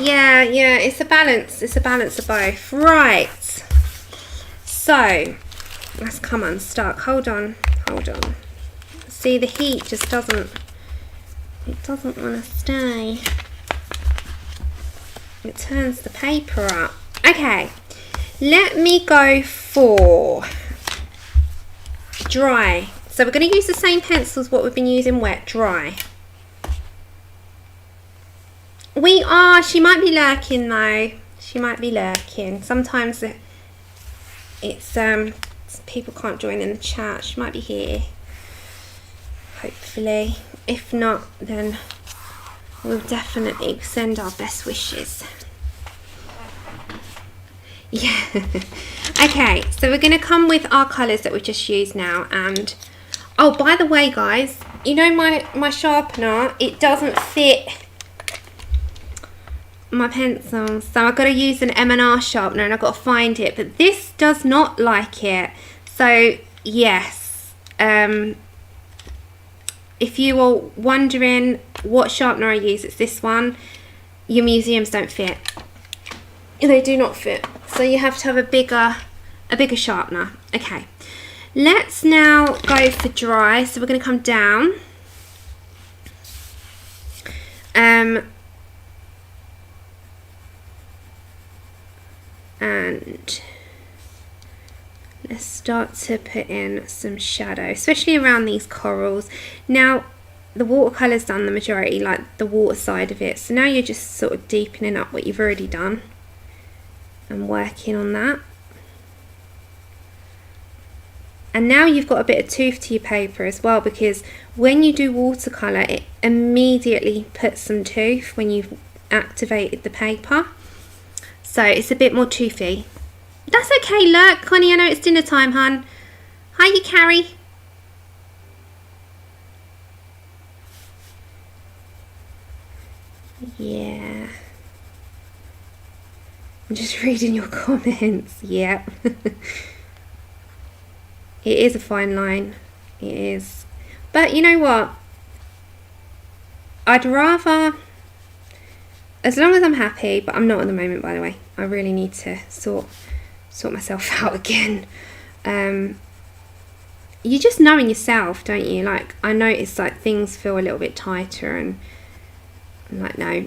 Yeah, it's a balance. It's a balance of both. Right. So let's come unstuck. Hold on. See, the heat just doesn't It doesn't want to stay. It turns the paper up. Okay, let me go for dry. So we're going to use the same pencils what we've been using wet, dry. She might be lurking though. She might be lurking. Sometimes it's people can't join in the chat. She might be here. Hopefully. If not, then we'll definitely send our best wishes. Yeah. Okay, so we're going to come with our colours that we've just used now. And oh, by the way guys, you know my sharpener, it doesn't fit my pencils, so I've got to use an M&R sharpener and I've got to find it, but this does not like it. So yes, if you are wondering what sharpener I use, it's this one. Your museums don't fit. They do not fit, so you have to have a bigger sharpener. Okay, let's now go for dry. So we're going to come down, and let's start to put in some shadow, especially around these corals. Now the watercolour's done the majority, like the water side of it, so now you're just sort of deepening up what you've already done and working on that. And now you've got a bit of tooth to your paper as well, because when you do watercolour it immediately puts some tooth when you've activated the paper. So it's a bit more toothy. That's okay, look, Connie, I know it's dinner time, hun. Hiya, Carrie. Yeah. I'm just reading your comments. Yep. It is a fine line. It is. But you know what? I'd rather, as long as I'm happy, but I'm not at the moment, by the way. I really need to sort myself out again. You just know in yourself, don't you? Like, I notice like things feel a little bit tighter, and I'm like, no.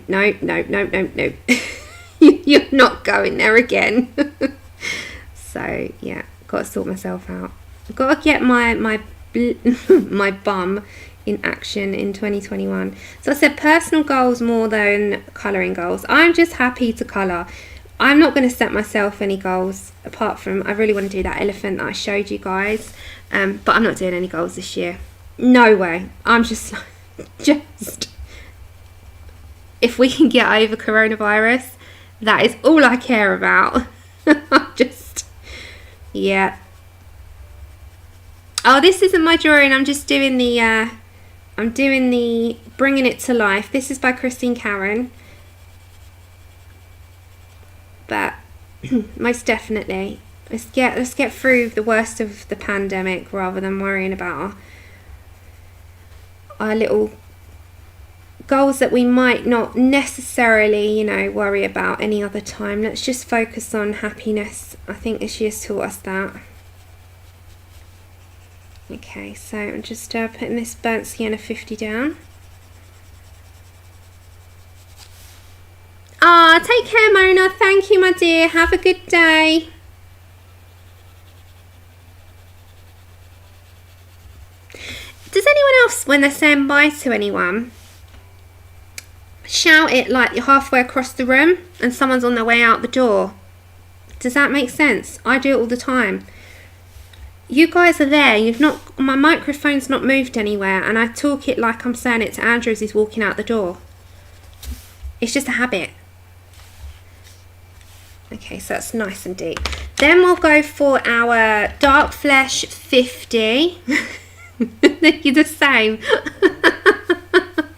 You're not going there again. So yeah, got to sort myself out. I've got to get my my bum in action in 2021. So I said personal goals more than colouring goals. I'm just happy to colour. I'm not going to set myself any goals apart from I really want to do that elephant that I showed you guys, but I'm not doing any goals this year. No way. I'm just if we can get over coronavirus, that is all I care about. Yeah. Oh, this isn't my drawing. I'm just doing the bringing it to life. This is by Christine Karron. But most definitely, let's get through the worst of the pandemic rather than worrying about our little goals that we might not necessarily, you know, worry about any other time. Let's just focus on happiness. I think this year's taught us that. Okay, so I'm just putting this burnt sienna 50 down. Ah, take care, Mona. Thank you, my dear. Have a good day. Does anyone else, when they're saying bye to anyone, shout it like you're halfway across the room and someone's on their way out the door? Does that make sense? I do it all the time. You guys are there, you've not, my microphone's not moved anywhere, and I talk it like I'm saying it to Andrew as he's walking out the door. It's just a habit. Okay, so that's nice and deep. Then we'll go for our Dark Flesh 50. You're the same.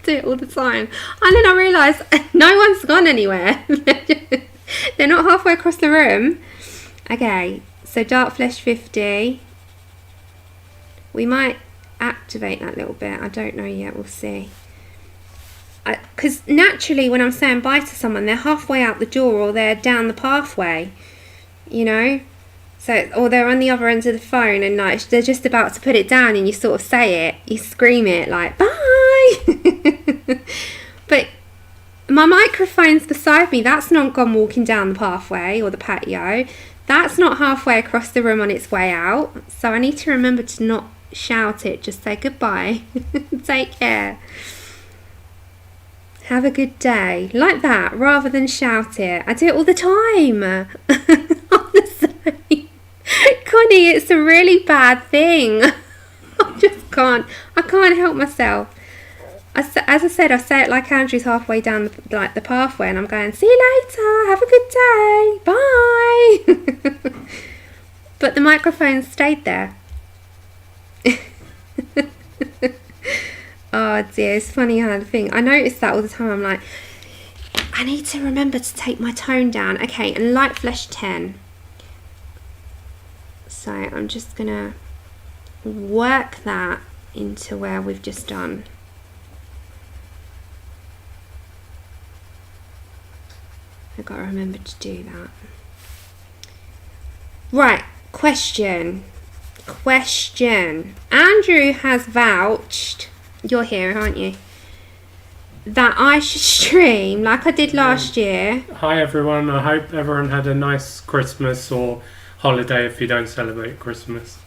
Do it all the time. And then I realise no one's gone anywhere. They're not halfway across the room. Okay, so Dark Flesh 50. We might activate that little bit. I don't know yet. We'll see. Because naturally when I'm saying bye to someone, they're halfway out the door or they're down the pathway, you know, so, or they're on the other end of the phone and like they're just about to put it down and you sort of say it, you scream it like bye. But my microphone's beside me. That's not gone walking down the pathway or the patio. That's not halfway across the room on its way out. So I need to remember to not shout it. Just say goodbye. Take care. Have a good day. Like that, rather than shout it. I do it all the time. Honestly. Connie, it's a really bad thing. I can't help myself. As I said, I say it like Andrew's halfway down the pathway, and I'm going, see you later, have a good day, bye. But the microphone stayed there. Oh dear, it's funny how the thing, I notice that all the time. I'm like, I need to remember to take my tone down. Okay, and light flesh 10. So I'm just gonna work that into where we've just done. I've got to remember to do that. Right, question. Andrew has vouched, you're here, aren't you, that I should stream like I did last year. Hi everyone, I hope everyone had a nice Christmas or holiday if you don't celebrate Christmas.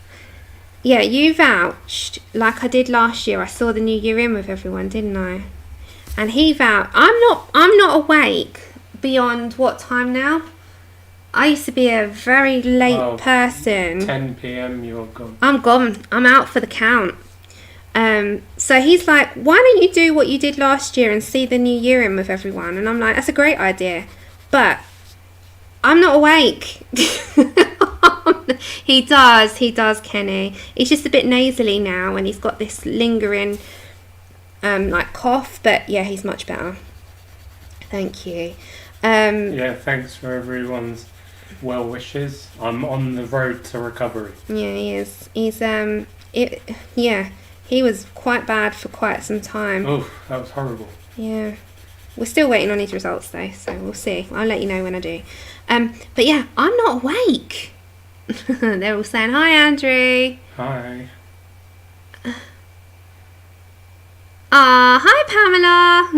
Yeah, you vouched like I did last year. I saw the New Year in with everyone, didn't I? And he vouched. I'm not awake beyond what time now? I used to be a very late person. 10 p.m. you're gone. I'm gone. I'm out for the count. So he's like, why don't you do what you did last year and see the New Year in with everyone? And I'm like, that's a great idea, but I'm not awake. He does, Kenny. He's just a bit nasally now, and he's got this lingering like cough, but yeah, he's much better. Thank you. Yeah, thanks for everyone's well wishes. I'm on the road to recovery. Yeah, he is. He was quite bad for quite some time. Oh, that was horrible. Yeah. We're still waiting on his results though, so we'll see. I'll let you know when I do. But yeah, I'm not awake. They're all saying, hi Andrew. Hi. Hi Pamela.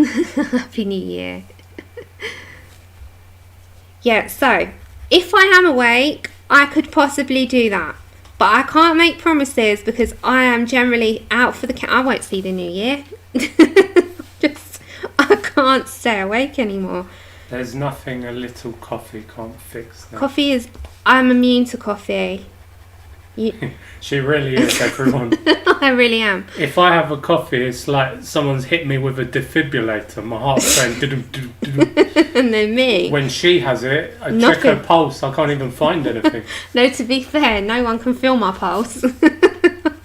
Happy New Year. Yeah, so if I am awake, I could possibly do that. But I can't make promises because I am generally out for the count. I won't see the New Year. I can't stay awake anymore. There's nothing a little coffee can't fix that. Coffee is... I'm immune to coffee. She really is, everyone. I really am. If I have a coffee, it's like someone's hit me with a defibrillator. My heart's going And then me. When she has it, I check her pulse. I can't even find anything. No, to be fair, no one can feel my pulse.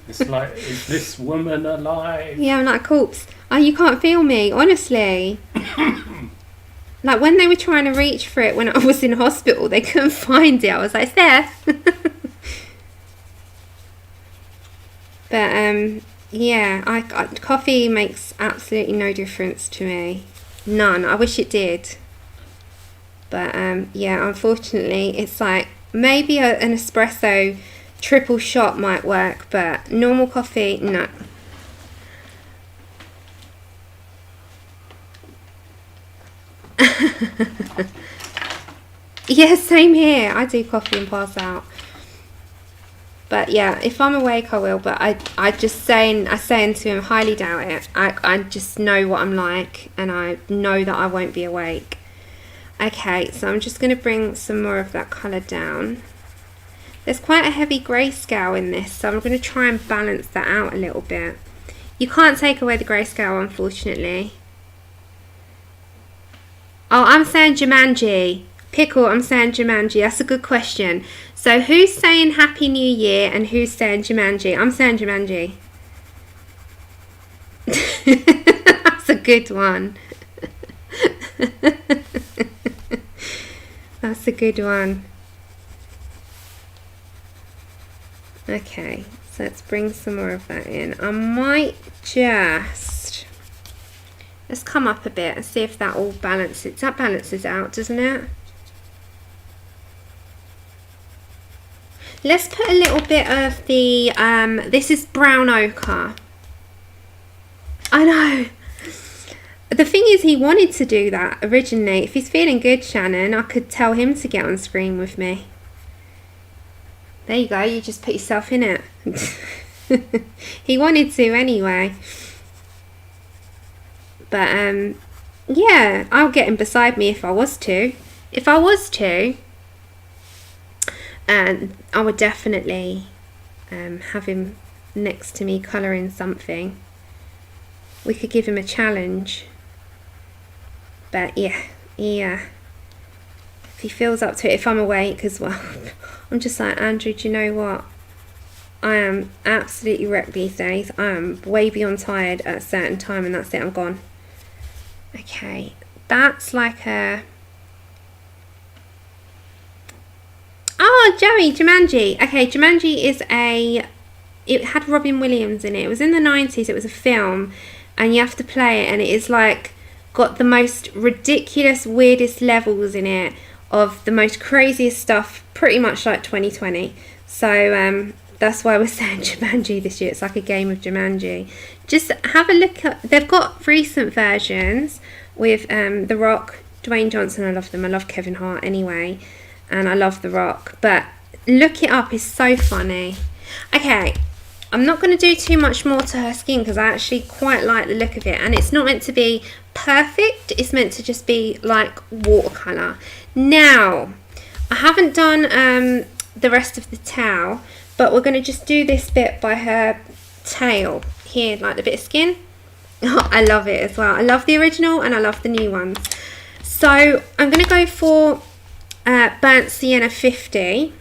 It's like, is this woman alive? Yeah, I'm like a corpse. Oh, you can't feel me, honestly. Like when they were trying to reach for it when I was in hospital, they couldn't find it. I was like, it's there. But yeah, coffee makes absolutely no difference to me. None. I wish it did. But yeah, unfortunately, it's like maybe an espresso triple shot might work, but normal coffee, no. Yeah, same here. I do coffee and pass out. But yeah, if I'm awake, I will. But I just saying to him, highly doubt it. I just know what I'm like, and I know that I won't be awake. Okay, so I'm just going to bring some more of that colour down. There's quite a heavy grayscale in this, so I'm going to try and balance that out a little bit. You can't take away the grayscale, unfortunately. Oh, I'm saying Jumanji. Pickle, I'm saying Jumanji. That's a good question. So who's saying Happy New Year and who's saying Jumanji? I'm saying Jumanji. That's a good one. That's a good one. Okay, so let's bring some more of that in. I might just... Let's come up a bit and see if that all balances. That balances out, doesn't it? Let's put a little bit of the, this is brown ochre. I know. The thing is, he wanted to do that originally. If he's feeling good, Shannon, I could tell him to get on screen with me. There you go, you just put yourself in it. He wanted to anyway. But, yeah, I'll get him beside me if I was to. If I was to, I would definitely have him next to me colouring something. We could give him a challenge. But yeah, if he feels up to it, if I'm awake as well. I'm just like, Andrew, do you know what? I am absolutely wrecked these days. I am way beyond tired at a certain time, and that's it, I'm gone. Okay, that's like a... Oh, Joey, Jumanji. Okay, Jumanji is a... It had Robin Williams in it. It was in the 90s, it was a film, and you have to play it, and it is like... got the most ridiculous, weirdest levels in it of the most craziest stuff, pretty much like 2020. So that's why we're saying Jumanji this year. It's like a game of Jumanji. Just have a look at, they've got recent versions with The Rock, Dwayne Johnson. I love them. I love Kevin Hart anyway, and I love The Rock, but look it up, it's so funny. Okay, I'm not going to do too much more to her skin because I actually quite like the look of it, and it's not meant to be perfect, it's meant to just be like watercolour. Now, I haven't done the rest of the towel, but we're going to just do this bit by her tail here, like the bit of skin. I love it as well. I love the original and I love the new ones. So I'm going to go for Burnt Sienna 50.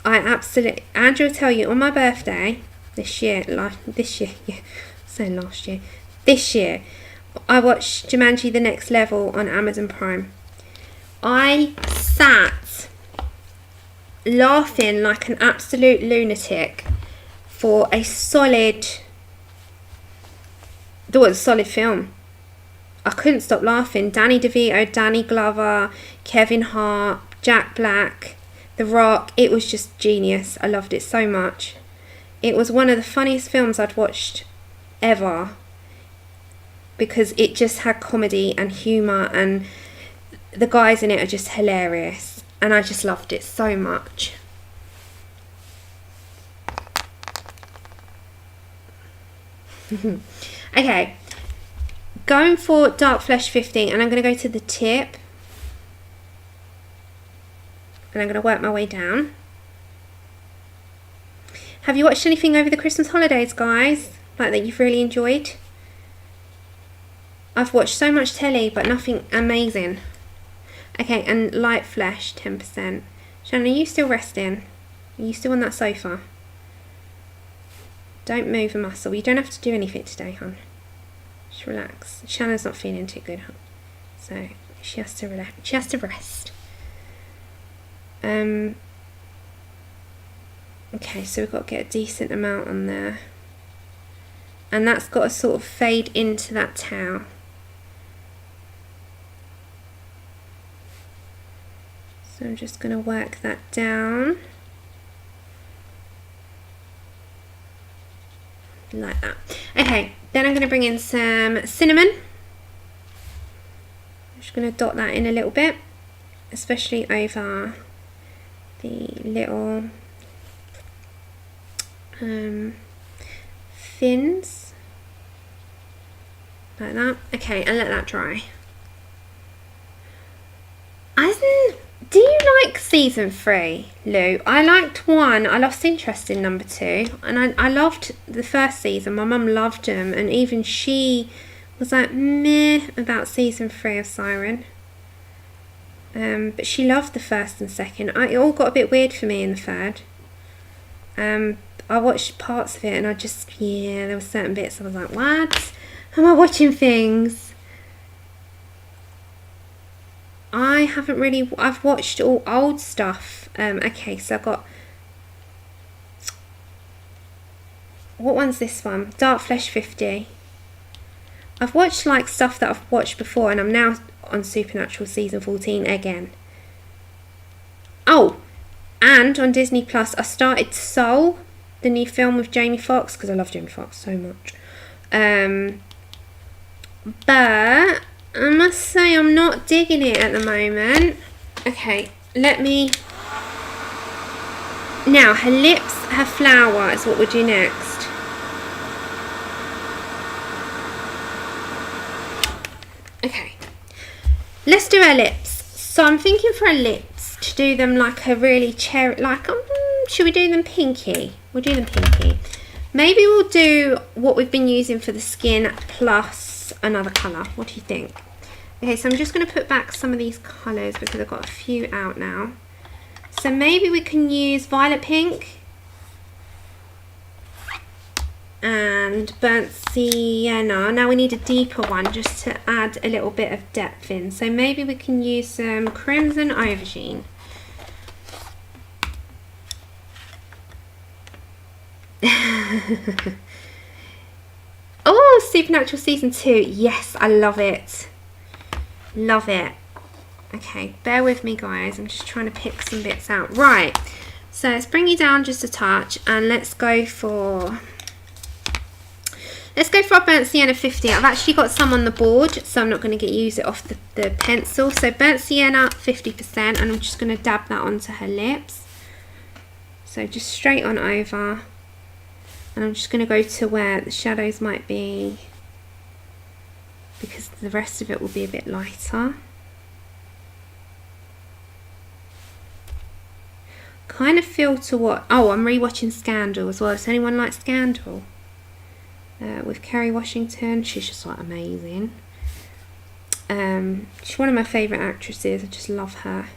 I absolutely, Andrew will tell you, on my birthday this year, yeah, saying last year, this year, I watched Jumanji: The Next Level on Amazon Prime. I sat laughing like an absolute lunatic for a solid, there was a solid film. I couldn't stop laughing. Danny DeVito, Danny Glover, Kevin Hart, Jack Black, The Rock. It was just genius. I loved it so much. It was one of the funniest films I'd watched ever, because it just had comedy and humour, and the guys in it are just hilarious, and I just loved it so much. Okay, going for Dark Flesh 50, and I'm going to go to the tip, and I'm going to work my way down. Have you watched anything over the Christmas holidays, guys, like that you've really enjoyed? I've watched so much telly, but nothing amazing. Okay, and Light Flesh 10%. Shannon, are you still resting? Are you still on that sofa? Don't move a muscle. You don't have to do anything today, hon. Just relax. Shannon's not feeling too good, hon. So she has to relax. She has to rest. Okay, so we've got to get a decent amount on there, and that's got to sort of fade into that towel. So I'm just going to work that down like that. Okay, then I'm going to bring in some cinnamon. I'm just going to dot that in a little bit, especially over the little fins like that. Okay, and let that dry. Do you like season 3, Lou? I liked 1. I lost interest in number 2, and I loved the first season. My mum loved them, and even she was like meh about season 3 of Siren. But she loved the first and second. It all got a bit weird for me in the third. I watched parts of it, and I just, yeah, there were certain bits I was like, what? Am I watching things? I haven't really, I've watched all old stuff. Okay, so I've got, what one's this one? Dark Flesh 50. I've watched like stuff that I've watched before, and I'm now on Supernatural season 14 again. Oh, and on Disney Plus I started Soul. the new film with Jamie Foxx, because I love Jamie Foxx so much. But I must say I'm not digging it at the moment. Okay, let me... Now, her lips, her flower is what we'll do next. Okay, let's do her lips. So I'm thinking for her lips to do them like a really cherry, like, should we do them pinky? We'll do them pinky. Maybe we'll do what we've been using for the skin plus another colour. What do you think? Okay, so I'm just going to put back some of these colours because I've got a few out now. So maybe we can use violet pink and burnt sienna. Now we need a deeper one just to add a little bit of depth in. So maybe we can use some crimson aubergine. Oh, Supernatural season 2. Yes, I love it. Love it. Okay, bear with me guys, I'm just trying to pick some bits out. Right, so let's bring you down just a touch and let's go for our burnt sienna 50. I've actually got some on the board, so I'm not going to use it off the pencil. So burnt sienna 50%, and I'm just going to dab that onto her lips. So just straight on over, and I'm just going to go to where the shadows might be, because the rest of it will be a bit lighter. Kind of feel to what... Oh, I'm rewatching Scandal as well. Does anyone like Scandal? With Kerry Washington. She's just like amazing. She's one of my favourite actresses. I just love her.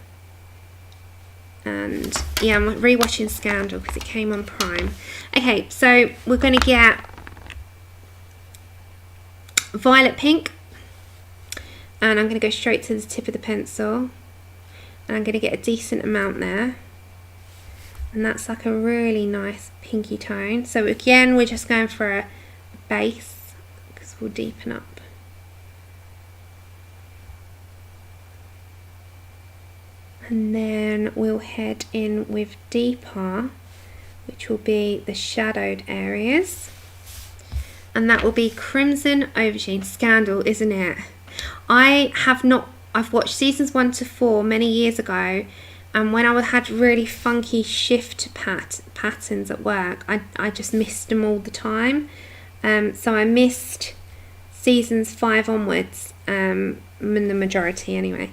And yeah, I'm rewatching Scandal because it came on Prime. Okay, so we're going to get violet pink. And I'm going to go straight to the tip of the pencil. And I'm going to get a decent amount there. And that's like a really nice pinky tone. So again, we're just going for a base because we'll deepen up. And then we'll head in with deeper, which will be the shadowed areas. And that will be crimson aubergine. Scandal, isn't it? I've watched seasons 1 to 4 many years ago. And when I had really funky shift patterns at work, I just missed them all the time. So I missed seasons 5 onwards, the majority anyway.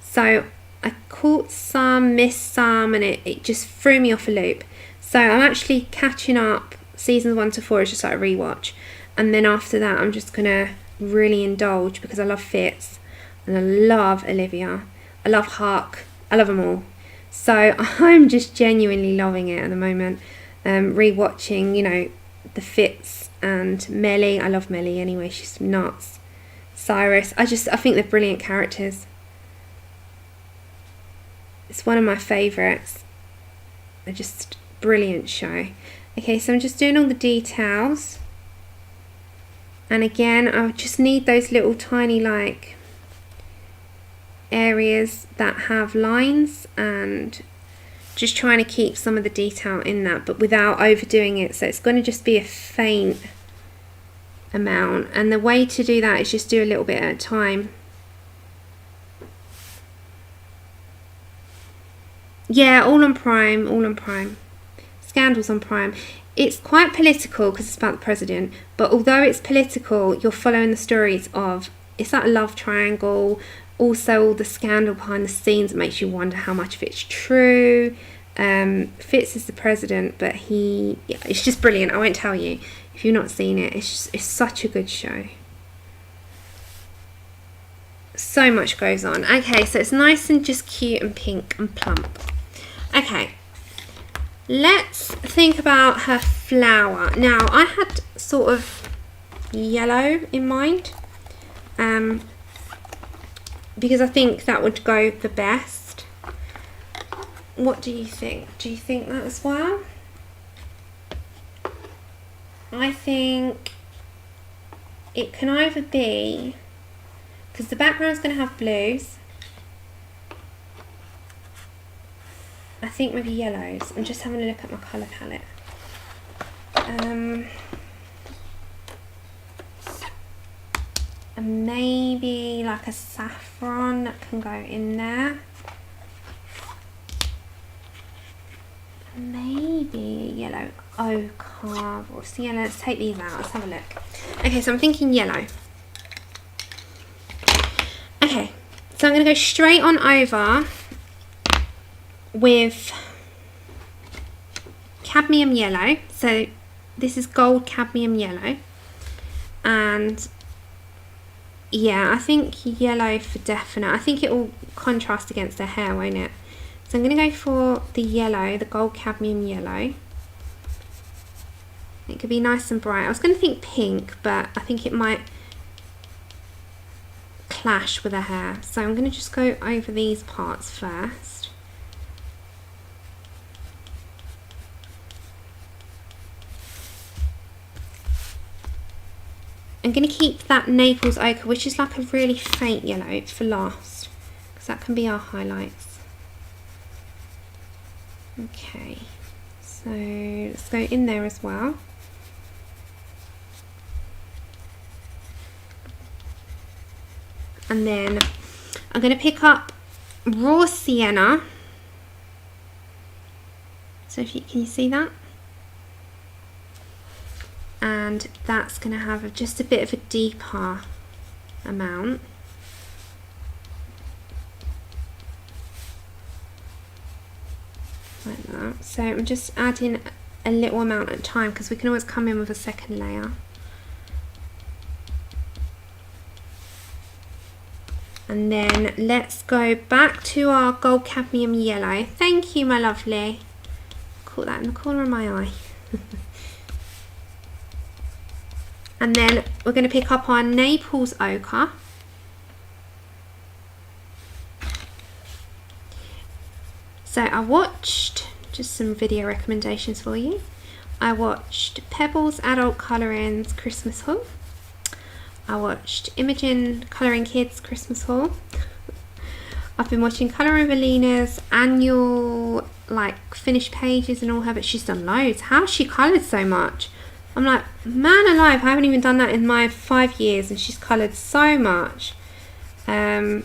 So I caught some, missed some, and it just threw me off a loop. So I'm actually catching up. Seasons 1 to 4 is just like a rewatch. And then after that, I'm just going to really indulge because I love Fitz. And I love Olivia. I love Hark. I love them all. So I'm just genuinely loving it at the moment. Rewatching, you know, the Fitz and Melly. I love Melly anyway. She's nuts. Cyrus. I think they're brilliant characters. It's one of my favourites. They're just brilliant show. Okay, so I'm just doing all the details. And again, I just need those little tiny like areas that have lines, and just trying to keep some of the detail in that but without overdoing it, so it's going to just be a faint amount, and the way to do that is just do a little bit at a time. Yeah, all on Prime, all on Prime. Scandal's on Prime. It's quite political because it's about the president, but although it's political, you're following the stories of, it's like a love triangle. Also, all the scandal behind the scenes, it makes you wonder how much of it's true. Fitz is the president, but yeah, it's just brilliant. I won't tell you if you've not seen it. It's such a good show. So much goes on. Okay, so it's nice and just cute and pink and plump. Okay, let's think about her flower. Now, I had sort of yellow in mind. Because I think that would go the best. What do you think? Do you think that as well? I think it can either be, because the background's going to have blues, I think maybe yellows. I'm just having a look at my colour palette. And maybe like a saffron that can go in there. Maybe yellow ochre or sienna. Let's take these out. Let's have a look. Okay, so I'm thinking yellow. Okay, so I'm going to go straight on over with cadmium yellow. So this is gold cadmium yellow, and yeah, I think yellow for definite. I think it will contrast against her hair, won't it? So I'm going to go for the yellow, the gold cadmium yellow. It could be nice and bright. I was going to think pink, but I think it might clash with her hair. So I'm going to just go over these parts first. I'm going to keep that Naples ochre, which is like a really faint yellow, for last, because that can be our highlights. Okay, so let's go in there as well. And then I'm going to pick up raw sienna. So if you, can you see that? And that's going to have just a bit of a deeper amount. Like that. So I'm just adding a little amount at a time, because we can always come in with a second layer. And then let's go back to our gold cadmium yellow. Thank you, my lovely. Caught that in the corner of my eye. And then we're going to pick up our Naples ochre. So I watched, just some video recommendations for you. I watched Pebbles Adult Coloring's Christmas haul. I watched Imogen Colouring Kids Christmas haul. I've been watching Colour Evelina's annual like finished pages and all her, but she's done loads. How has she coloured so much? I'm like, man alive, I haven't even done that in my 5 years, and she's coloured so much. And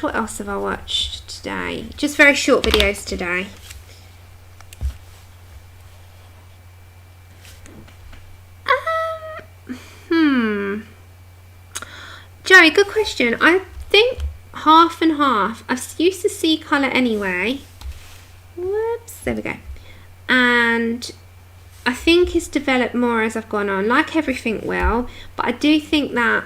what else have I watched today? Just very short videos today. Joey, good question. I think half and half. I used to see colour anyway. Whoops, there we go. And I think it's developed more as I've gone on, like everything will, but I do think that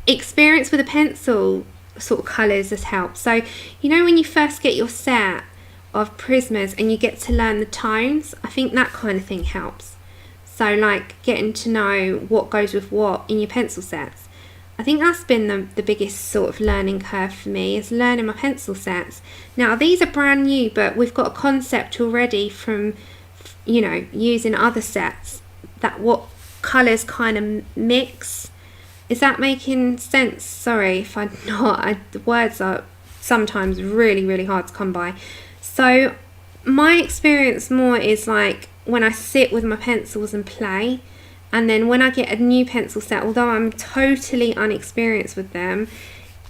experience with a pencil sort of colours has helped. So, you know, when you first get your set of Prismas and you get to learn the tones, I think that kind of thing helps. So like getting to know what goes with what in your pencil sets. I think that's been the biggest sort of learning curve for me, is learning my pencil sets. Now these are brand new, but we've got a concept already from, you know, using other sets, that what colours kind of mix. Is that making sense? Sorry if I'm not. The words are sometimes really, really hard to come by. So my experience more is like when I sit with my pencils and play, and then when I get a new pencil set, although I'm totally unexperienced with them,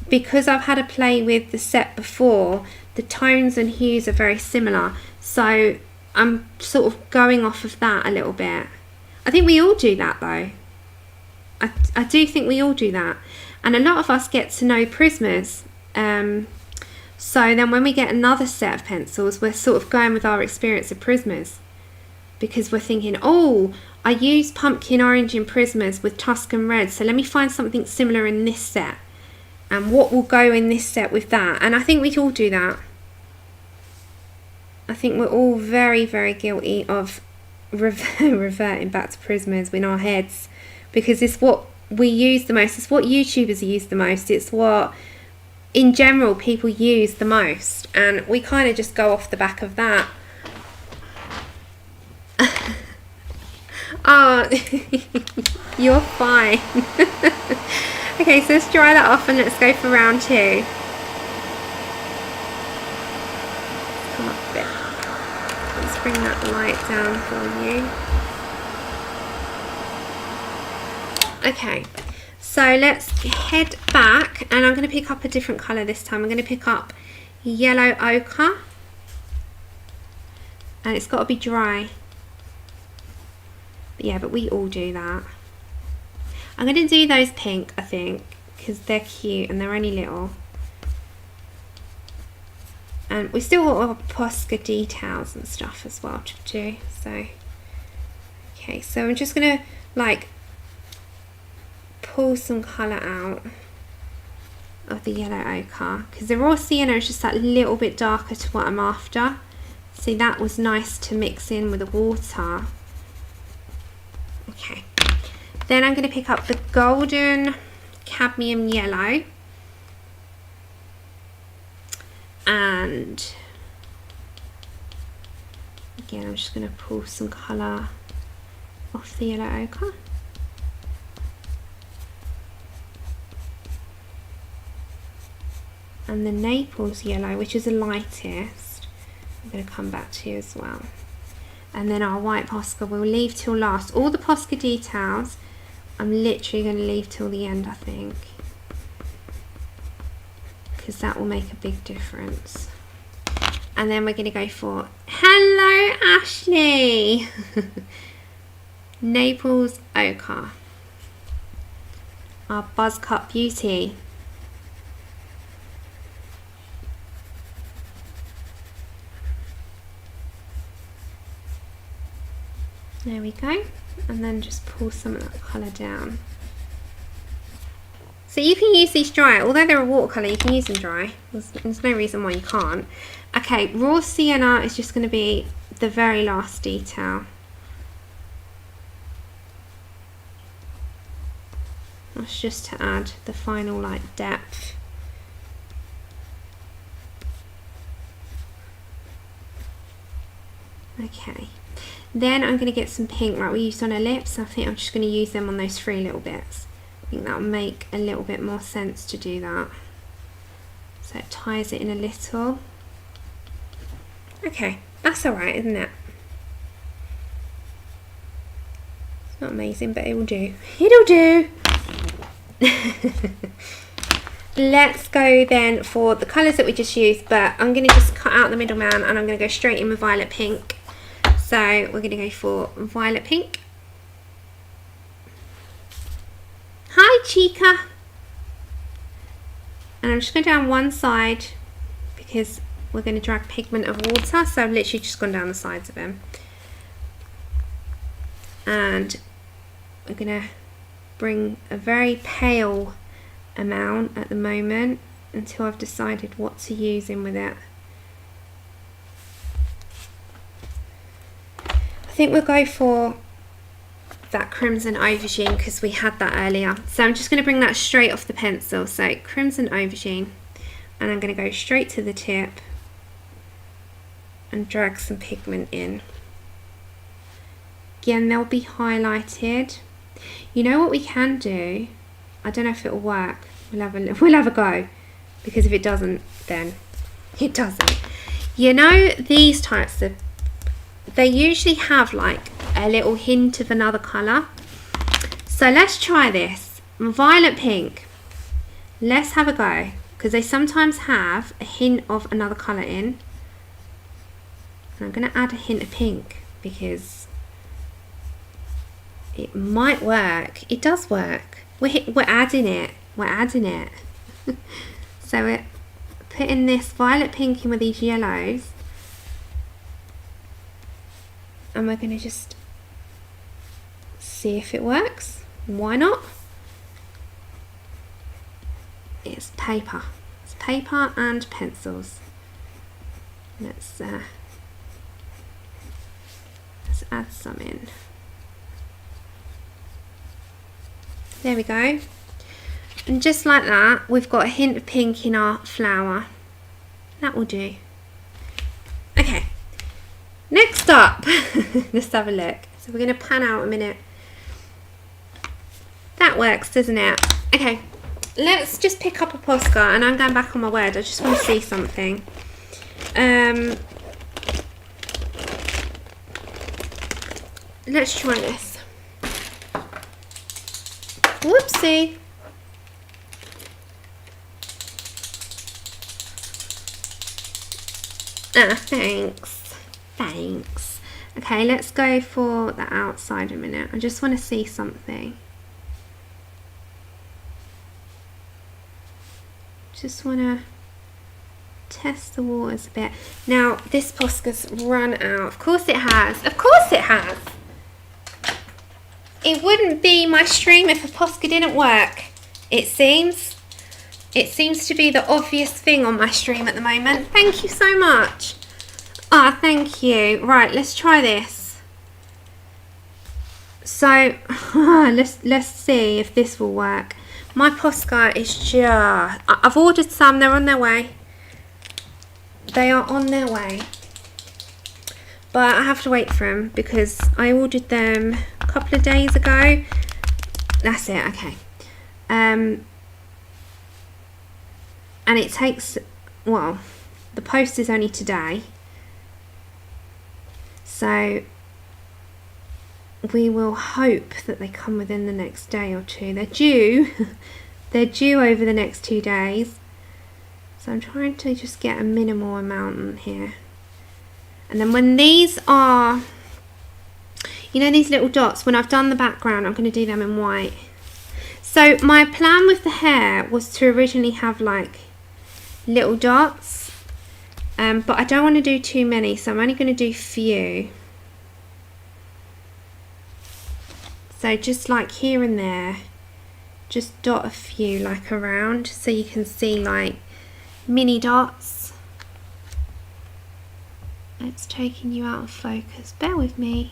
because I've had a play with the set before, the tones and hues are very similar, so I'm sort of going off of that a little bit. I think we all do that though. I do think we all do that, and a lot of us get to know Prismas, so then when we get another set of pencils, we're sort of going with our experience of Prismas, because we're thinking, oh, I use pumpkin orange in Prismas with Tuscan red, so let me find something similar in this set, and what will go in this set with that. And I think we all do that. I think we're all very, very guilty of reverting back to Prismas in our heads, because it's what we use the most, it's what YouTubers use the most, it's what in general people use the most, and we kind of just go off the back of that. Oh, you're fine. Okay, so let's dry that off and let's go for round 2. Come up a bit. Let's bring that light down for you. Okay, so let's head back, and I'm going to pick up a different colour this time. I'm going to pick up yellow ochre, and it's got to be dry. But yeah, but we all do that. I'm going to do those pink, I think, because they're cute and they're only little. And we still got our Posca details and stuff as well to do. So, okay, so I'm just going to like pull some colour out of the yellow ochre, because the raw sienna is just that little bit darker to what I'm after. See, that was nice to mix in with the water. Okay, then I'm going to pick up the golden cadmium yellow, and again I'm just going to pull some colour off the yellow ochre. And the Naples yellow, which is the lightest, I'm going to come back to as well. And then our white Posca we'll leave till last. All the Posca details I'm literally going to leave till the end, I think, because that will make a big difference. And then we're going to go for, hello Ashley, Naples ochre, our buzz cut beauty. There we go, and then just pull some of that colour down. So you can use these dry, although they're a watercolour, you can use them dry. There's no reason why you can't. Okay, raw sienna is just going to be the very last detail. That's just to add the final like depth. Okay. Then I'm going to get some pink, right, we used on our lips. I think I'm just going to use them on those 3 little bits. I think that will make a little bit more sense to do that. So it ties it in a little. Okay, that's alright, isn't it? It's not amazing, but it will do. It'll do! Let's go then for the colours that we just used, but I'm going to just cut out the middleman and I'm going to go straight in with violet pink. So we're going to go for violet pink. Hi Chica! And I'm just going down one side because we're going to drag pigment of water, so I've literally just gone down the sides of them. And we're going to bring a very pale amount at the moment until I've decided what to use in with it. I think we'll go for that crimson aubergine because we had that earlier. So I'm just going to bring that straight off the pencil. So crimson aubergine, and I'm going to go straight to the tip and drag some pigment in. Again, they'll be highlighted. You know what we can do? I don't know if it'll work. We'll have a go, because if it doesn't, then it doesn't. You know, these types of, they usually have like a little hint of another colour. So let's try this. Violet pink. Let's have a go, because they sometimes have a hint of another colour in. And I'm going to add a hint of pink because it might work. It does work. We're adding it. We're adding it. So we're putting this violet pink in with these yellows. And we're going to just see if it works. Why not? It's paper. It's paper and pencils. Let's add some in. There we go. And just like that, we've got a hint of pink in our flower. That will do. Okay. Next up, let's have a look. So we're going to pan out a minute. That works, doesn't it? Okay, let's just pick up a Posca, and I'm going back on my word. I just want to see something. let's try this. Whoopsie. Thanks. Thanks. Okay, let's go for the outside a minute. I just want to see something. Just want to test the waters a bit. Now, this Posca's run out. Of course it has. Of course it has. It wouldn't be my stream if a Posca didn't work. It seems. It seems to be the obvious thing on my stream at the moment. Thank you so much. Ah, thank you. Right, let's try this. So, let's see if this will work. My Posca is just... I've ordered some. They're on their way. They are on their way. But I have to wait for them because I ordered them a couple of days ago. That's it. Okay. And it takes... Well, the post is only today. So we will hope that they come within the next day or two. They're due. They're due over the next 2 days. So I'm trying to just get a minimal amount in here. And then when these are, you know, these little dots, when I've done the background, I'm going to do them in white. So my plan with the hair was to originally have like little dots. But I don't want to do too many, so I'm only going to do few. So just like here and there, just dot a few like around so you can see like mini dots. It's taking you out of focus. Bear with me.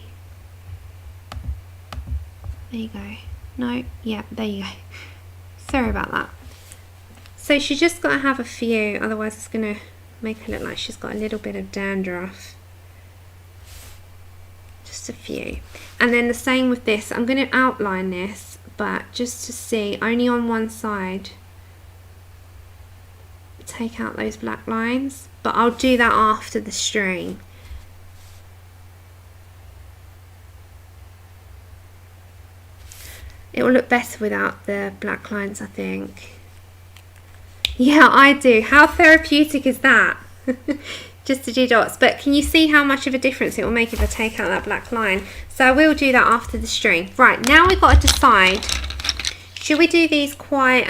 There you go. No, yeah, there you go. Sorry about that. So she's just got to have a few, otherwise it's going to make her look like she's got a little bit of dandruff. Just a few. And then the same with this. I'm going to outline this, but just to see, only on one side. Take out those black lines, but I'll do that after the string. It will look better without the black lines, I think. Yeah, I do. How therapeutic is that? Just to do dots. But can you see how much of a difference it will make if I take out that black line? So I will do that after the string. Right, now we've got to decide, should we do these quite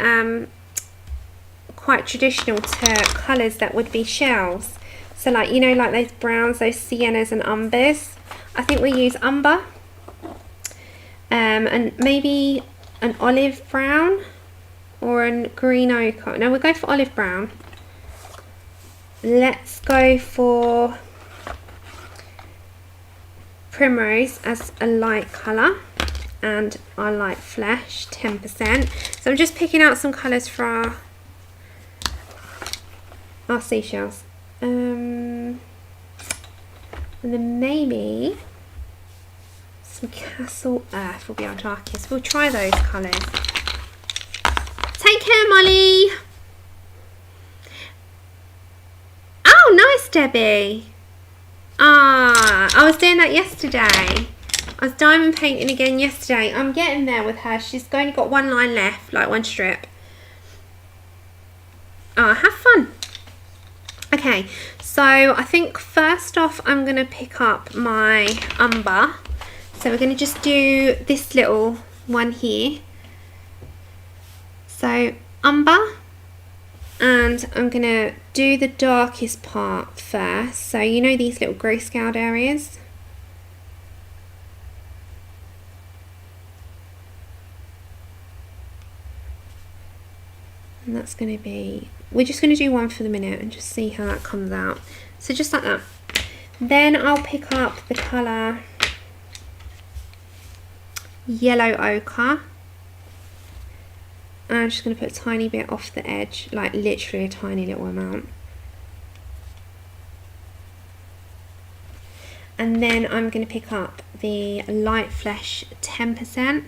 traditional to colours that would be shells? So like, you know, like those browns, those siennas and umbers. I think we'll use umber. And maybe an olive brown. Or a green ochre. No, we'll go for olive brown. Let's go for primrose as a light colour. And our light flesh, 10%. So I'm just picking out some colours for our seashells. And then maybe some Castle Earth will be our darkest. We'll try those colours. Take care, Molly. Oh, nice, Debbie. Ah, I was doing that yesterday. I was diamond painting again yesterday. I'm getting there with her. She's only got one line left, like one strip. Ah, have fun. Okay, so I think first off I'm going to pick up my umber. So we're going to just do this little one here. So umber, and I'm going to do the darkest part first. So you know these little grey scaled areas? And that's going to be, we're just going to do one for the minute and just see how that comes out. So just like that. Then I'll pick up the colour yellow ochre. And I'm just going to put a tiny bit off the edge, like literally a tiny little amount. And then I'm going to pick up the light flesh 10%.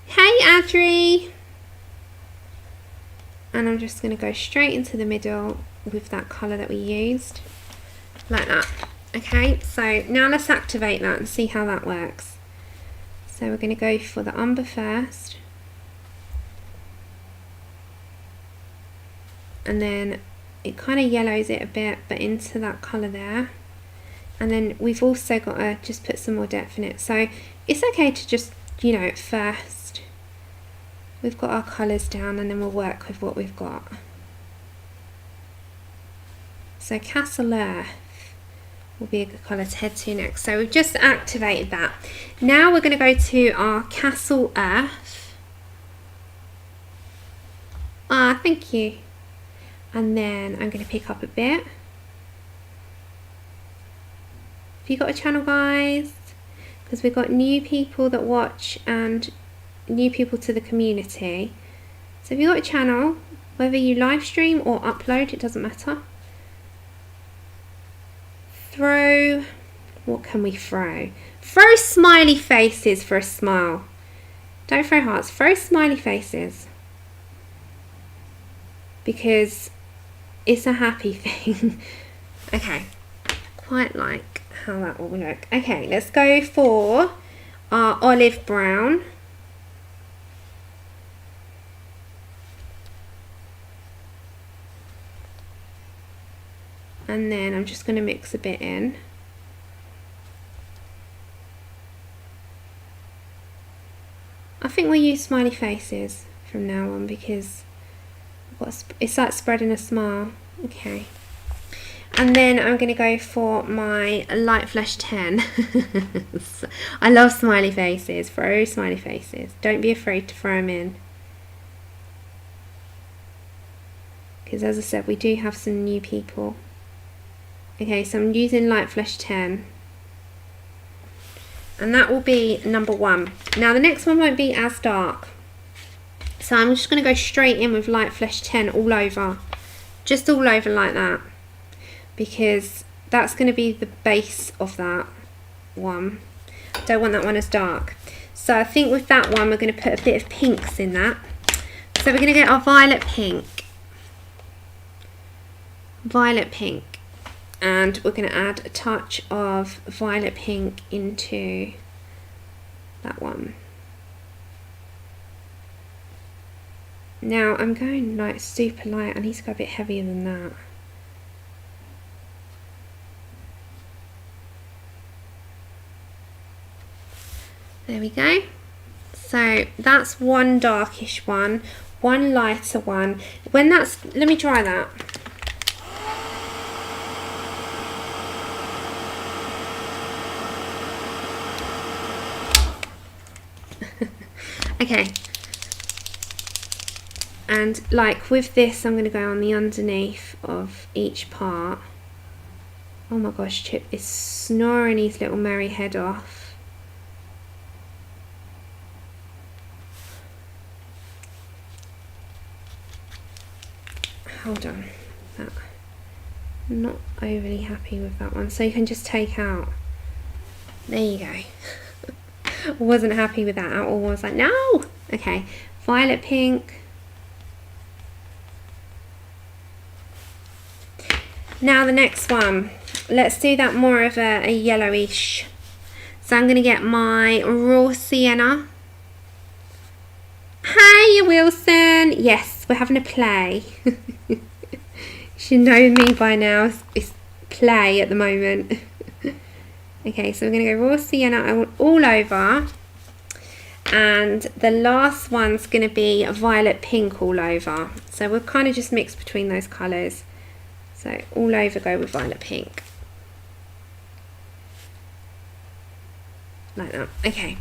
Hey Adri! And I'm just going to go straight into the middle with that colour that we used, like that. Okay, so now let's activate that and see how that works. So we're going to go for the umber first, and then it kind of yellows it a bit, but into that colour there. And then we've also got to just put some more depth in it. So it's okay to just, you know, at first we've got our colours down, and then we'll work with what we've got. So Castle Earth will be a good colour to head to next. So we've just activated that. Now we're going to go to our Castle Earth. Ah, thank you. And then I'm going to pick up a bit. Have you got a channel, guys? Because we've got new people that watch and new people to the community. So if you've got a channel, whether you live stream or upload, it doesn't matter. Throw, what can we throw? Throw smiley faces for a smile. Don't throw hearts, throw smiley faces. Because it's a happy thing. Okay, quite like how that will look. Okay, let's go for our olive brown. And then I'm just going to mix a bit in. I think we'll use smiley faces from now on because it's like spreading a smile. Okay. And then I'm going to go for my Light Flash 10. I love smiley faces. Throw smiley faces. Don't be afraid to throw them in. Because as I said, we do have some new people. Okay, so I'm using Light Flash 10. And that will be number 1. Now the next one won't be as dark. So I'm just going to go straight in with Light Flash 10 all over. Just all over like that. Because that's going to be the base of that one. Don't want that one as dark. So I think with that one we're going to put a bit of pinks in that. So we're going to get our violet pink. Violet pink. And we're going to add a touch of violet pink into that one. Now I'm going like super light. I need to go a bit heavier than that. There we go. So that's one darkish one, one lighter one. When that's, let me try that. Okay, and like with this I'm going to go on the underneath of each part. Oh my gosh, Chip is snoring his little merry head off. Hold on, that, I'm not overly happy with that one, so you can just take out, there you go. Wasn't happy with that at all. I was like, no. Okay, violet pink. Now the next one, let's do that more of a yellowish. So I'm going to get my raw sienna. Hi Wilson. Yes, we're having a play. You should know me by now. It's play at the moment. Okay, so we're going to go raw sienna all over, and the last one's going to be a violet pink all over. So we'll kind of just mix between those colours. So all over go with violet pink. Like that. Okay,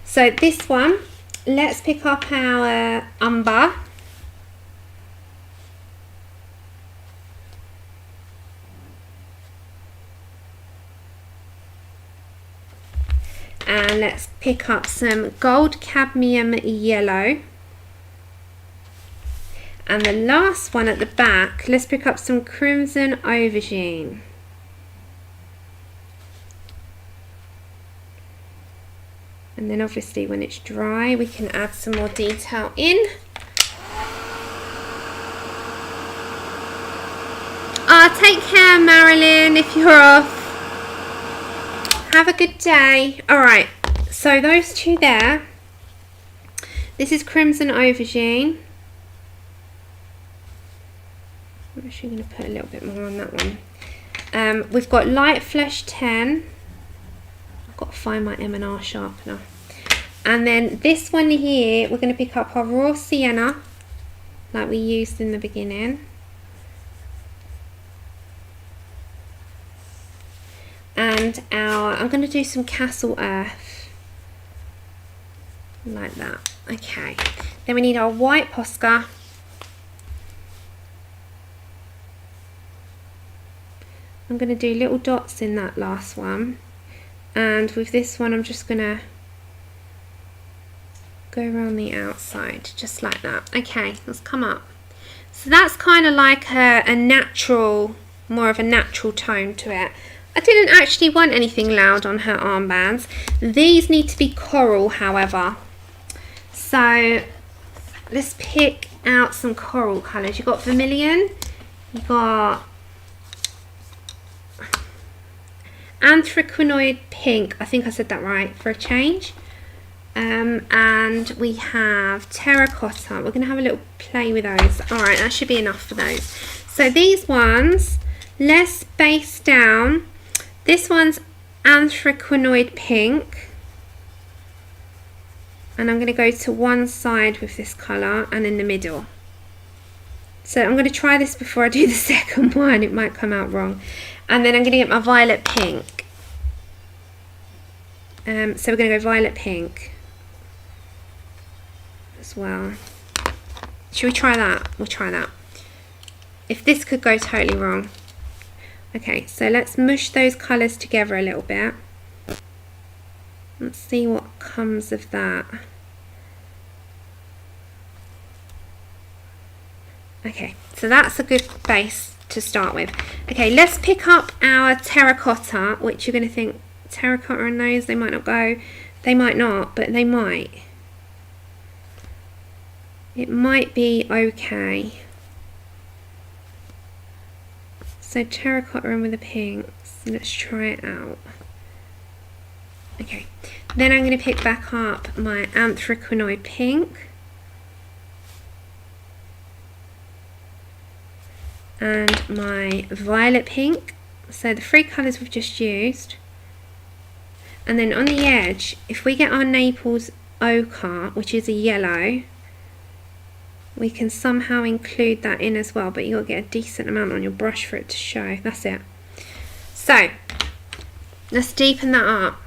so this one, let's pick up our umber. And let's pick up some gold cadmium yellow. And the last one at the back, let's pick up some crimson aubergine. And then obviously when it's dry we can add some more detail in. Take care Marilyn if you're off. Have a good day. Alright, so those two there. This is Crimson Aubergine. I'm actually going to put a little bit more on that one. We've got Light Flesh 10. I've got to find my M&R sharpener. And then this one here, we're going to pick up our Raw Sienna, like we used in the beginning. And I'm going to do some Castle Earth, like that. Okay, then we need our white Posca. I'm going to do little dots in that last one, and with this one I'm just going to go around the outside, just like that. Okay, let's come up. So that's kind of like a natural, more of a natural tone to it. I didn't actually want anything loud on her armbands. These need to be coral, however. So let's pick out some coral colours. You've got vermilion, you've got anthraquinoid pink, I think I said that right for a change. And we have terracotta. We're going to have a little play with those. Alright, that should be enough for those. So these ones, less base down. This one's anthraquinoid pink, and I'm going to go to one side with this colour and in the middle. So I'm going to try this before I do the second one, it might come out wrong. And then I'm going to get my violet pink. So we're going to go violet pink as well. Should we try that? We'll try that. If this could go totally wrong. Okay, so let's mush those colours together a little bit. Let's see what comes of that. Okay, so that's a good base to start with. Okay, let's pick up our terracotta, which you're going to think, terracotta and those, they might not go. They might not, but they might. It might be okay. So terracotta in with the pinks. Let's try it out. Okay, then I'm going to pick back up my anthraquinoid pink. And my violet pink. So the three colours we've just used. And then on the edge, if we get our Naples ochre, which is a yellow, we can somehow include that in as well, but you've got to get a decent amount on your brush for it to show. That's it. So let's deepen that up.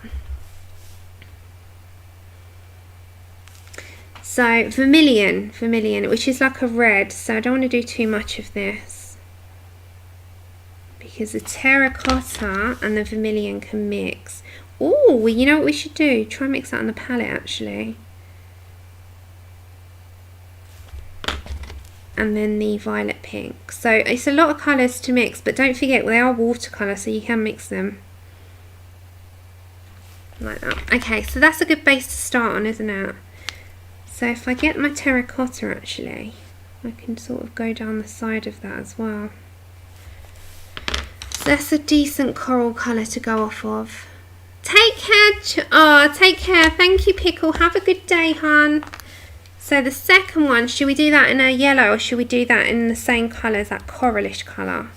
So vermilion, which is like a red, so I don't want to do too much of this because the terracotta and the vermilion can mix. Oh, you know what we should do? Try and mix that on the palette actually. And then the violet pink. So it's a lot of colours to mix, but don't forget they are watercolour, so you can mix them like that. Okay, so that's a good base to start on, isn't it? So if I get my terracotta actually, I can sort of go down the side of that as well. So that's a decent coral colour to go off of. Take care, take care. Thank you, Pickle. Have a good day, hon. So the second one, should we do that in a yellow or should we do that in the same colour as that coralish colour?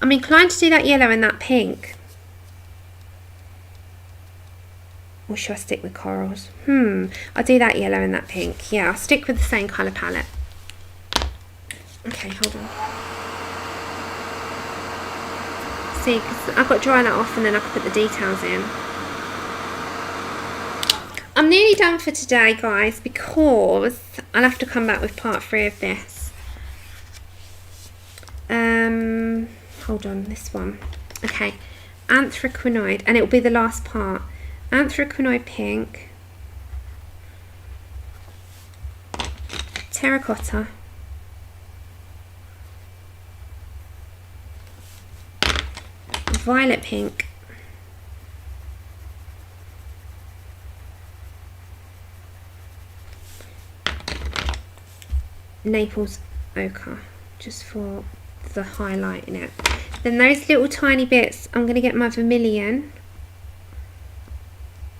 I'm inclined to do that yellow and that pink. Or should I stick with corals? I'll do that yellow and that pink. Yeah, I'll stick with the same colour palette. Okay, hold on. See, because I've got to dry that off and then I can put the details in. I'm nearly done for today, guys, because I'll have to come back with part 3 of this. Hold on, this one. Okay, anthraquinoid, and it will be the last part. Anthraquinoid pink, terracotta, violet pink, Naples ochre, just for the highlight in it. Then those little tiny bits, I'm going to get my vermilion.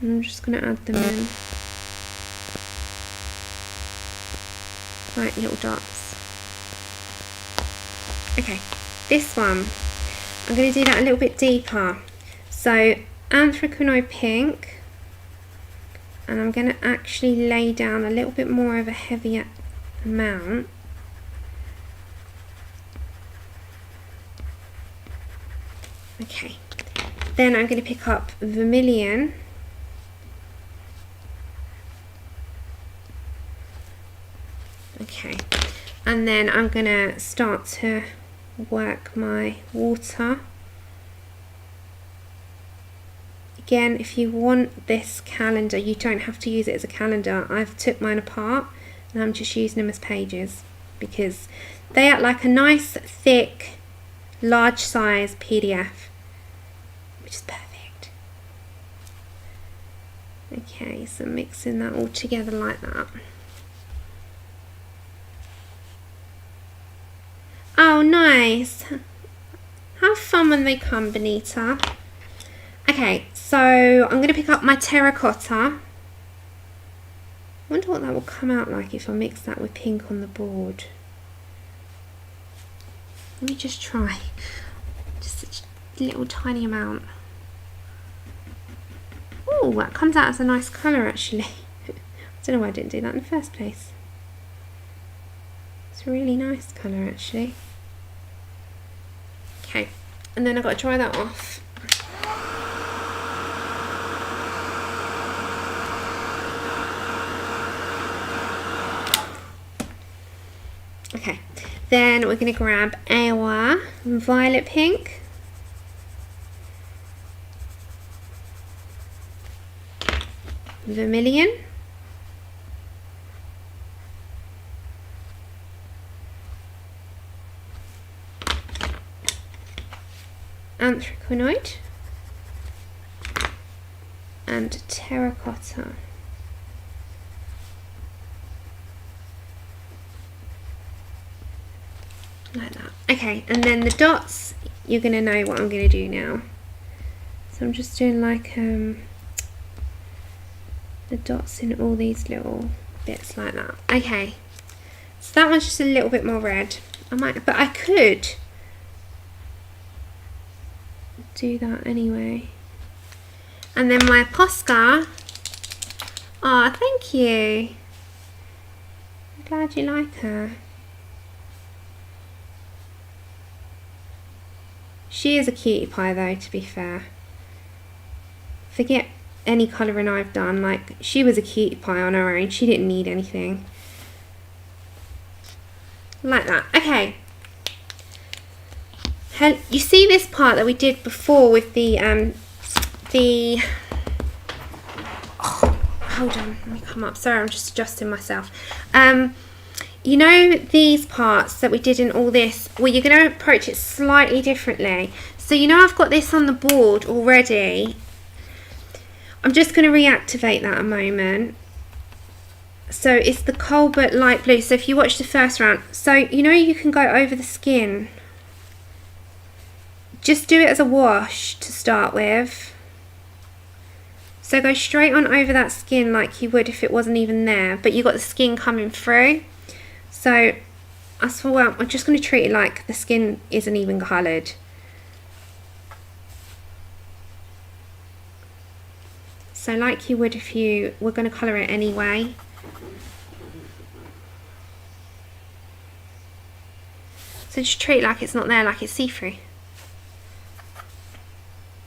And I'm just going to add them in. Like little dots. Okay, this one, I'm going to do that a little bit deeper. So, anthracite pink. And I'm going to actually lay down a little bit more of a heavier amount. Okay, then I'm going to pick up vermilion. Okay, and then I'm going to start to work my water. Again, if you want this calendar, you don't have to use it as a calendar. I've took mine apart and I'm just using them as pages because they act like a nice, thick, large size PDF, which is perfect. Okay, so mixing that all together like that. Oh, nice. Have fun when they come, Benita. Okay, so I'm going to pick up my terracotta. I wonder what that will come out like if I mix that with pink on the board. Let me just try. Just a little tiny amount. Oh, that comes out as a nice colour actually. I don't know why I didn't do that in the first place. It's a really nice colour actually. Okay, and then I've got to dry that off. Okay, then we're going to grab our violet pink. Vermilion. Anthracite. And terracotta. Like that. Okay, and then the dots, you're going to know what I'm going to do now. So I'm just doing like the dots in all these little bits like that. Okay, so that one's just a little bit more red. But I could do that anyway. And then my Posca. Oh, thank you. I'm glad you like her. She is a cutie pie though, to be fair. Forget any colouring I've done, like she was a cutie pie on her own, she didn't need anything. Like that. Okay. You see this part that we did before with the oh, hold on, let me come up. Sorry, I'm just adjusting myself. You know these parts that we did in all this, well, you're going to approach it slightly differently. So you know I've got this on the board already. I'm just going to reactivate that a moment. So it's the Colbert light blue. So if you watch the first round, so you know you can go over the skin. Just do it as a wash to start with. So go straight on over that skin like you would if it wasn't even there, but you got the skin coming through. So I thought, well, I'm just going to treat it like the skin isn't even coloured. So like you would if you were going to colour it anyway. So just treat it like it's not there, like it's see-through.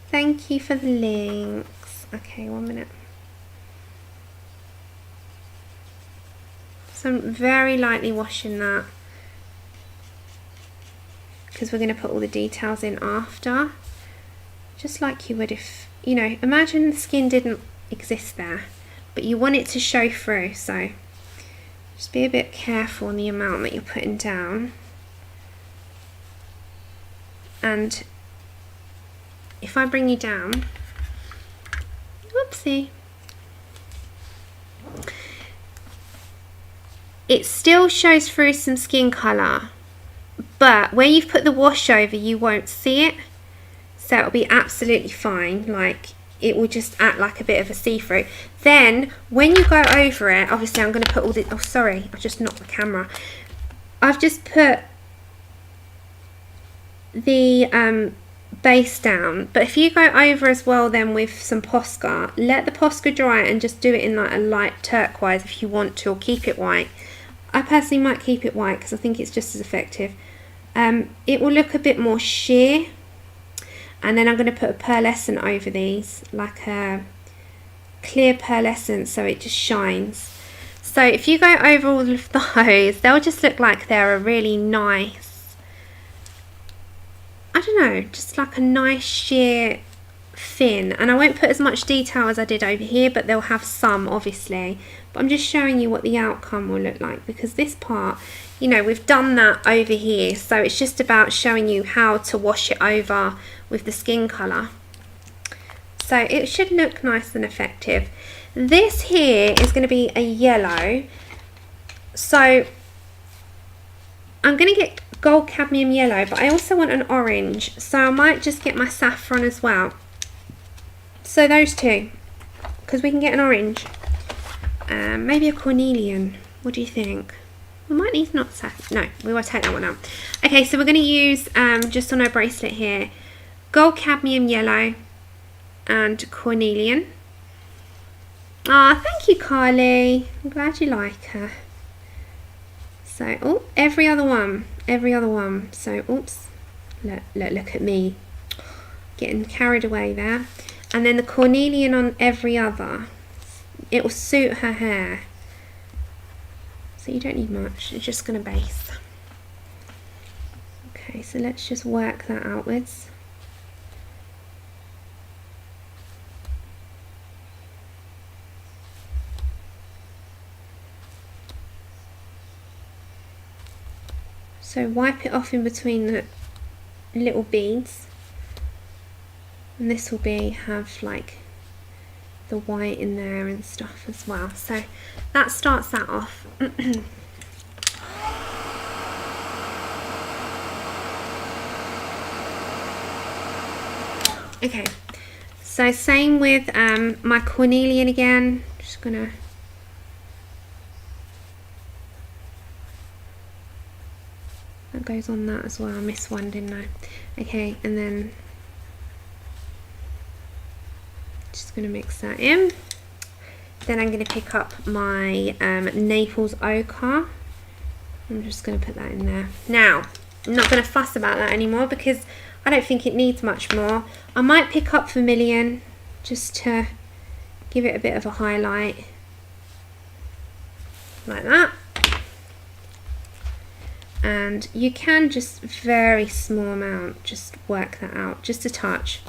Thank you for the links. Okay, 1 minute. So I'm very lightly washing that because we're going to put all the details in after, just like you would if, you know, imagine the skin didn't exist there but you want it to show through, so just be a bit careful on the amount that you're putting down. And if I bring you down, whoopsie, it still shows through some skin colour, but where you've put the wash over, you won't see it. So it'll be absolutely fine. Like, it will just act like a bit of a see-through. Then, when you go over it, obviously I'm going to put all the... Oh, sorry, I just knocked the camera. I've just put the base down. But if you go over as well then with some Posca, let the Posca dry and just do it in like a light turquoise if you want to, or keep it white. I personally might keep it white because I think it's just as effective. It will look a bit more sheer. And then I'm going to put a pearlescent over these, like a clear pearlescent, so it just shines. So if you go over all of those, they'll just look like they're a really nice, I don't know, just like a nice sheer fin. And I won't put as much detail as I did over here, but they'll have some, obviously. But I'm just showing you what the outcome will look like, because this part, you know, we've done that over here. So it's just about showing you how to wash it over with the skin colour. So it should look nice and effective. This here is going to be a yellow. So I'm going to get gold cadmium yellow, but I also want an orange. So I might just get my saffron as well. So those two, because we can get an orange. Maybe a cornelian. What do you think? We might need not saffron. No, we will take that one out. Okay, so we're going to use, just on our bracelet here, gold cadmium yellow and cornelian. Ah, thank you, Carly. I'm glad you like her. So, oh, every other one. So, oops, look at me getting carried away there. And then the cornelian on every other. It will suit her hair. So you don't need much. It's just going to base. Okay, so let's just work that outwards. So wipe it off in between the little beads, and this will have like the white in there and stuff as well. So that starts that off. Okay, so same with my cornelian again. Just gonna that goes on that as well. I missed one, didn't I? Okay, and then just going to mix that in. Then I'm going to pick up my Naples ochre. I'm just going to put that in there. Now, I'm not going to fuss about that anymore because I don't think it needs much more. I might pick up vermilion just to give it a bit of a highlight. Like that. And you can just very small amount, just work that out, just a touch.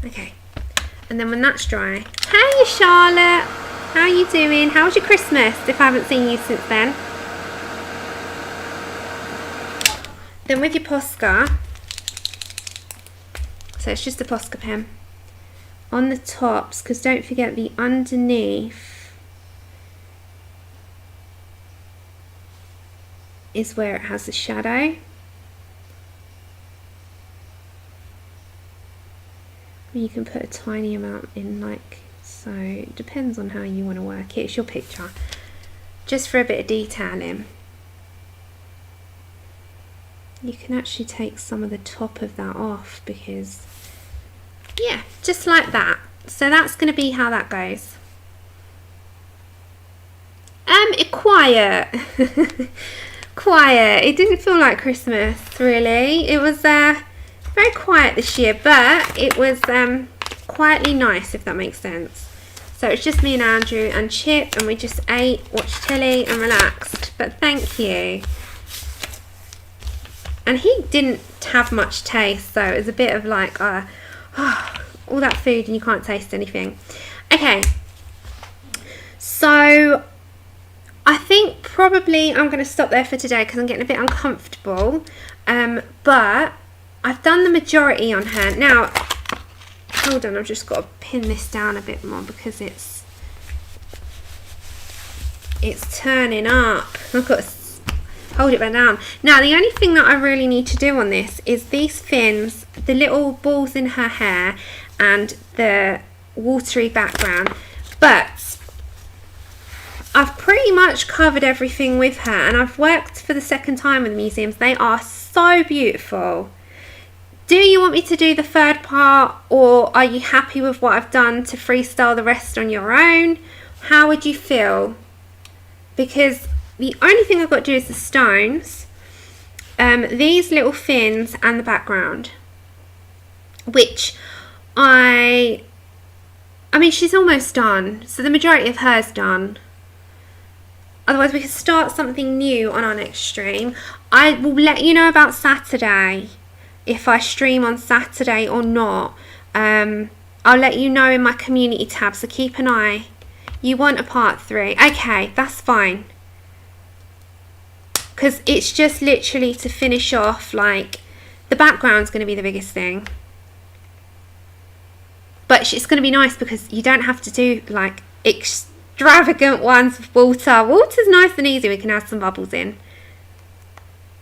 Okay, and then when that's dry, hey Charlotte, how are you doing? How was your Christmas, if I haven't seen you since then? Then with your Posca, so it's just a Posca pen, on the tops, because don't forget the underneath is where it has the shadow. You can put a tiny amount in, like so. It depends on how you want to work it. It's your picture. Just for a bit of detailing. You can actually take some of the top of that off because, yeah, just like that. So that's going to be how that goes. Quiet. Quiet. It didn't feel like Christmas, really. It was very quiet this year, but it was quietly nice, if that makes sense. So it's just me and Andrew and Chip, and we just ate, watched telly and relaxed. But thank you. And he didn't have much taste, so it was a bit of like all that food and you can't taste anything. Okay, so I think probably I'm going to stop there for today because I'm getting a bit uncomfortable. But I've done the majority on her. Now, hold on, I've just got to pin this down a bit more because it's turning up. I've got to hold it back down. Now the only thing that I really need to do on this is these fins, the little balls in her hair and the watery background, but I've pretty much covered everything with her, and I've worked for the second time with the museums. They are so beautiful. Do you want me to do the third part, or are you happy with what I've done to freestyle the rest on your own? How would you feel? Because the only thing I've got to do is the stones, these little fins and the background, which I mean, she's almost done, so the majority of her's done. Otherwise we could start something new on our next stream. I will let you know about Saturday, if I stream on Saturday or not. I'll let you know in my community tab, so keep an eye. You want a part 3? Okay, that's fine. Because it's just literally to finish off, like, the background's going to be the biggest thing. But it's going to be nice because you don't have to do, like, extravagant ones with water. Water's nice and easy. We can add some bubbles in.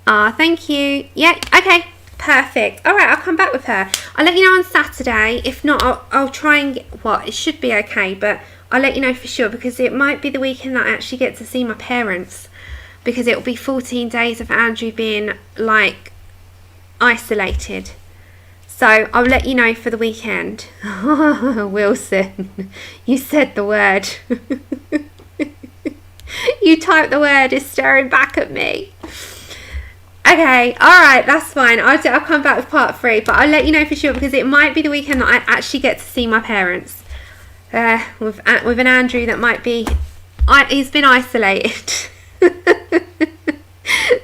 Thank you. Yeah, okay. Perfect. Alright, I'll come back with her. I'll let you know on Saturday. If not, I'll try and get... Well, it should be okay, but I'll let you know for sure, because it might be the weekend that I actually get to see my parents, because it'll be 14 days of Andrew being, like, isolated. So I'll let you know for the weekend. Wilson, you said the word. You typed the word, is staring back at me. Okay, alright, that's fine. I'll come back with part 3, but I'll let you know for sure, because it might be the weekend that I actually get to see my parents. With an Andrew that might be... he's been isolated.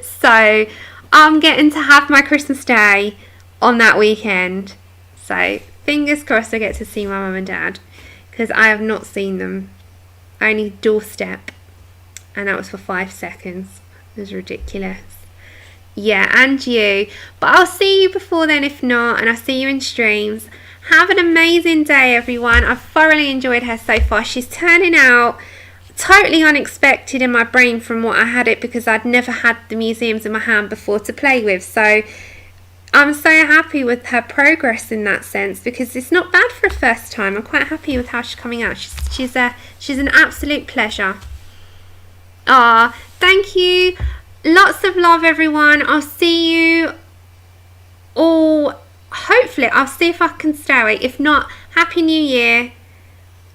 So I'm getting to have my Christmas day on that weekend. So fingers crossed I get to see my mum and dad, because I have not seen them. Only doorstep, and that was for 5 seconds. It was ridiculous. Yeah, and you. But I'll see you before then if not, and I'll see you in streams. Have an amazing day, everyone. I've thoroughly enjoyed her so far. She's turning out totally unexpected in my brain from what I had it, because I'd never had the museums in my hand before to play with. So I'm so happy with her progress in that sense, because it's not bad for a first time. I'm quite happy with how she's coming out. She's an absolute pleasure. Thank you. Lots of love, everyone. I'll see you all. Hopefully, I'll see if I can stay awake. If not, Happy New Year.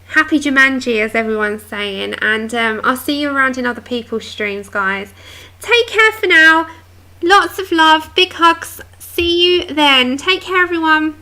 Happy Jumanji, as everyone's saying. And I'll see you around in other people's streams, guys. Take care for now. Lots of love. Big hugs. See you then. Take care, everyone.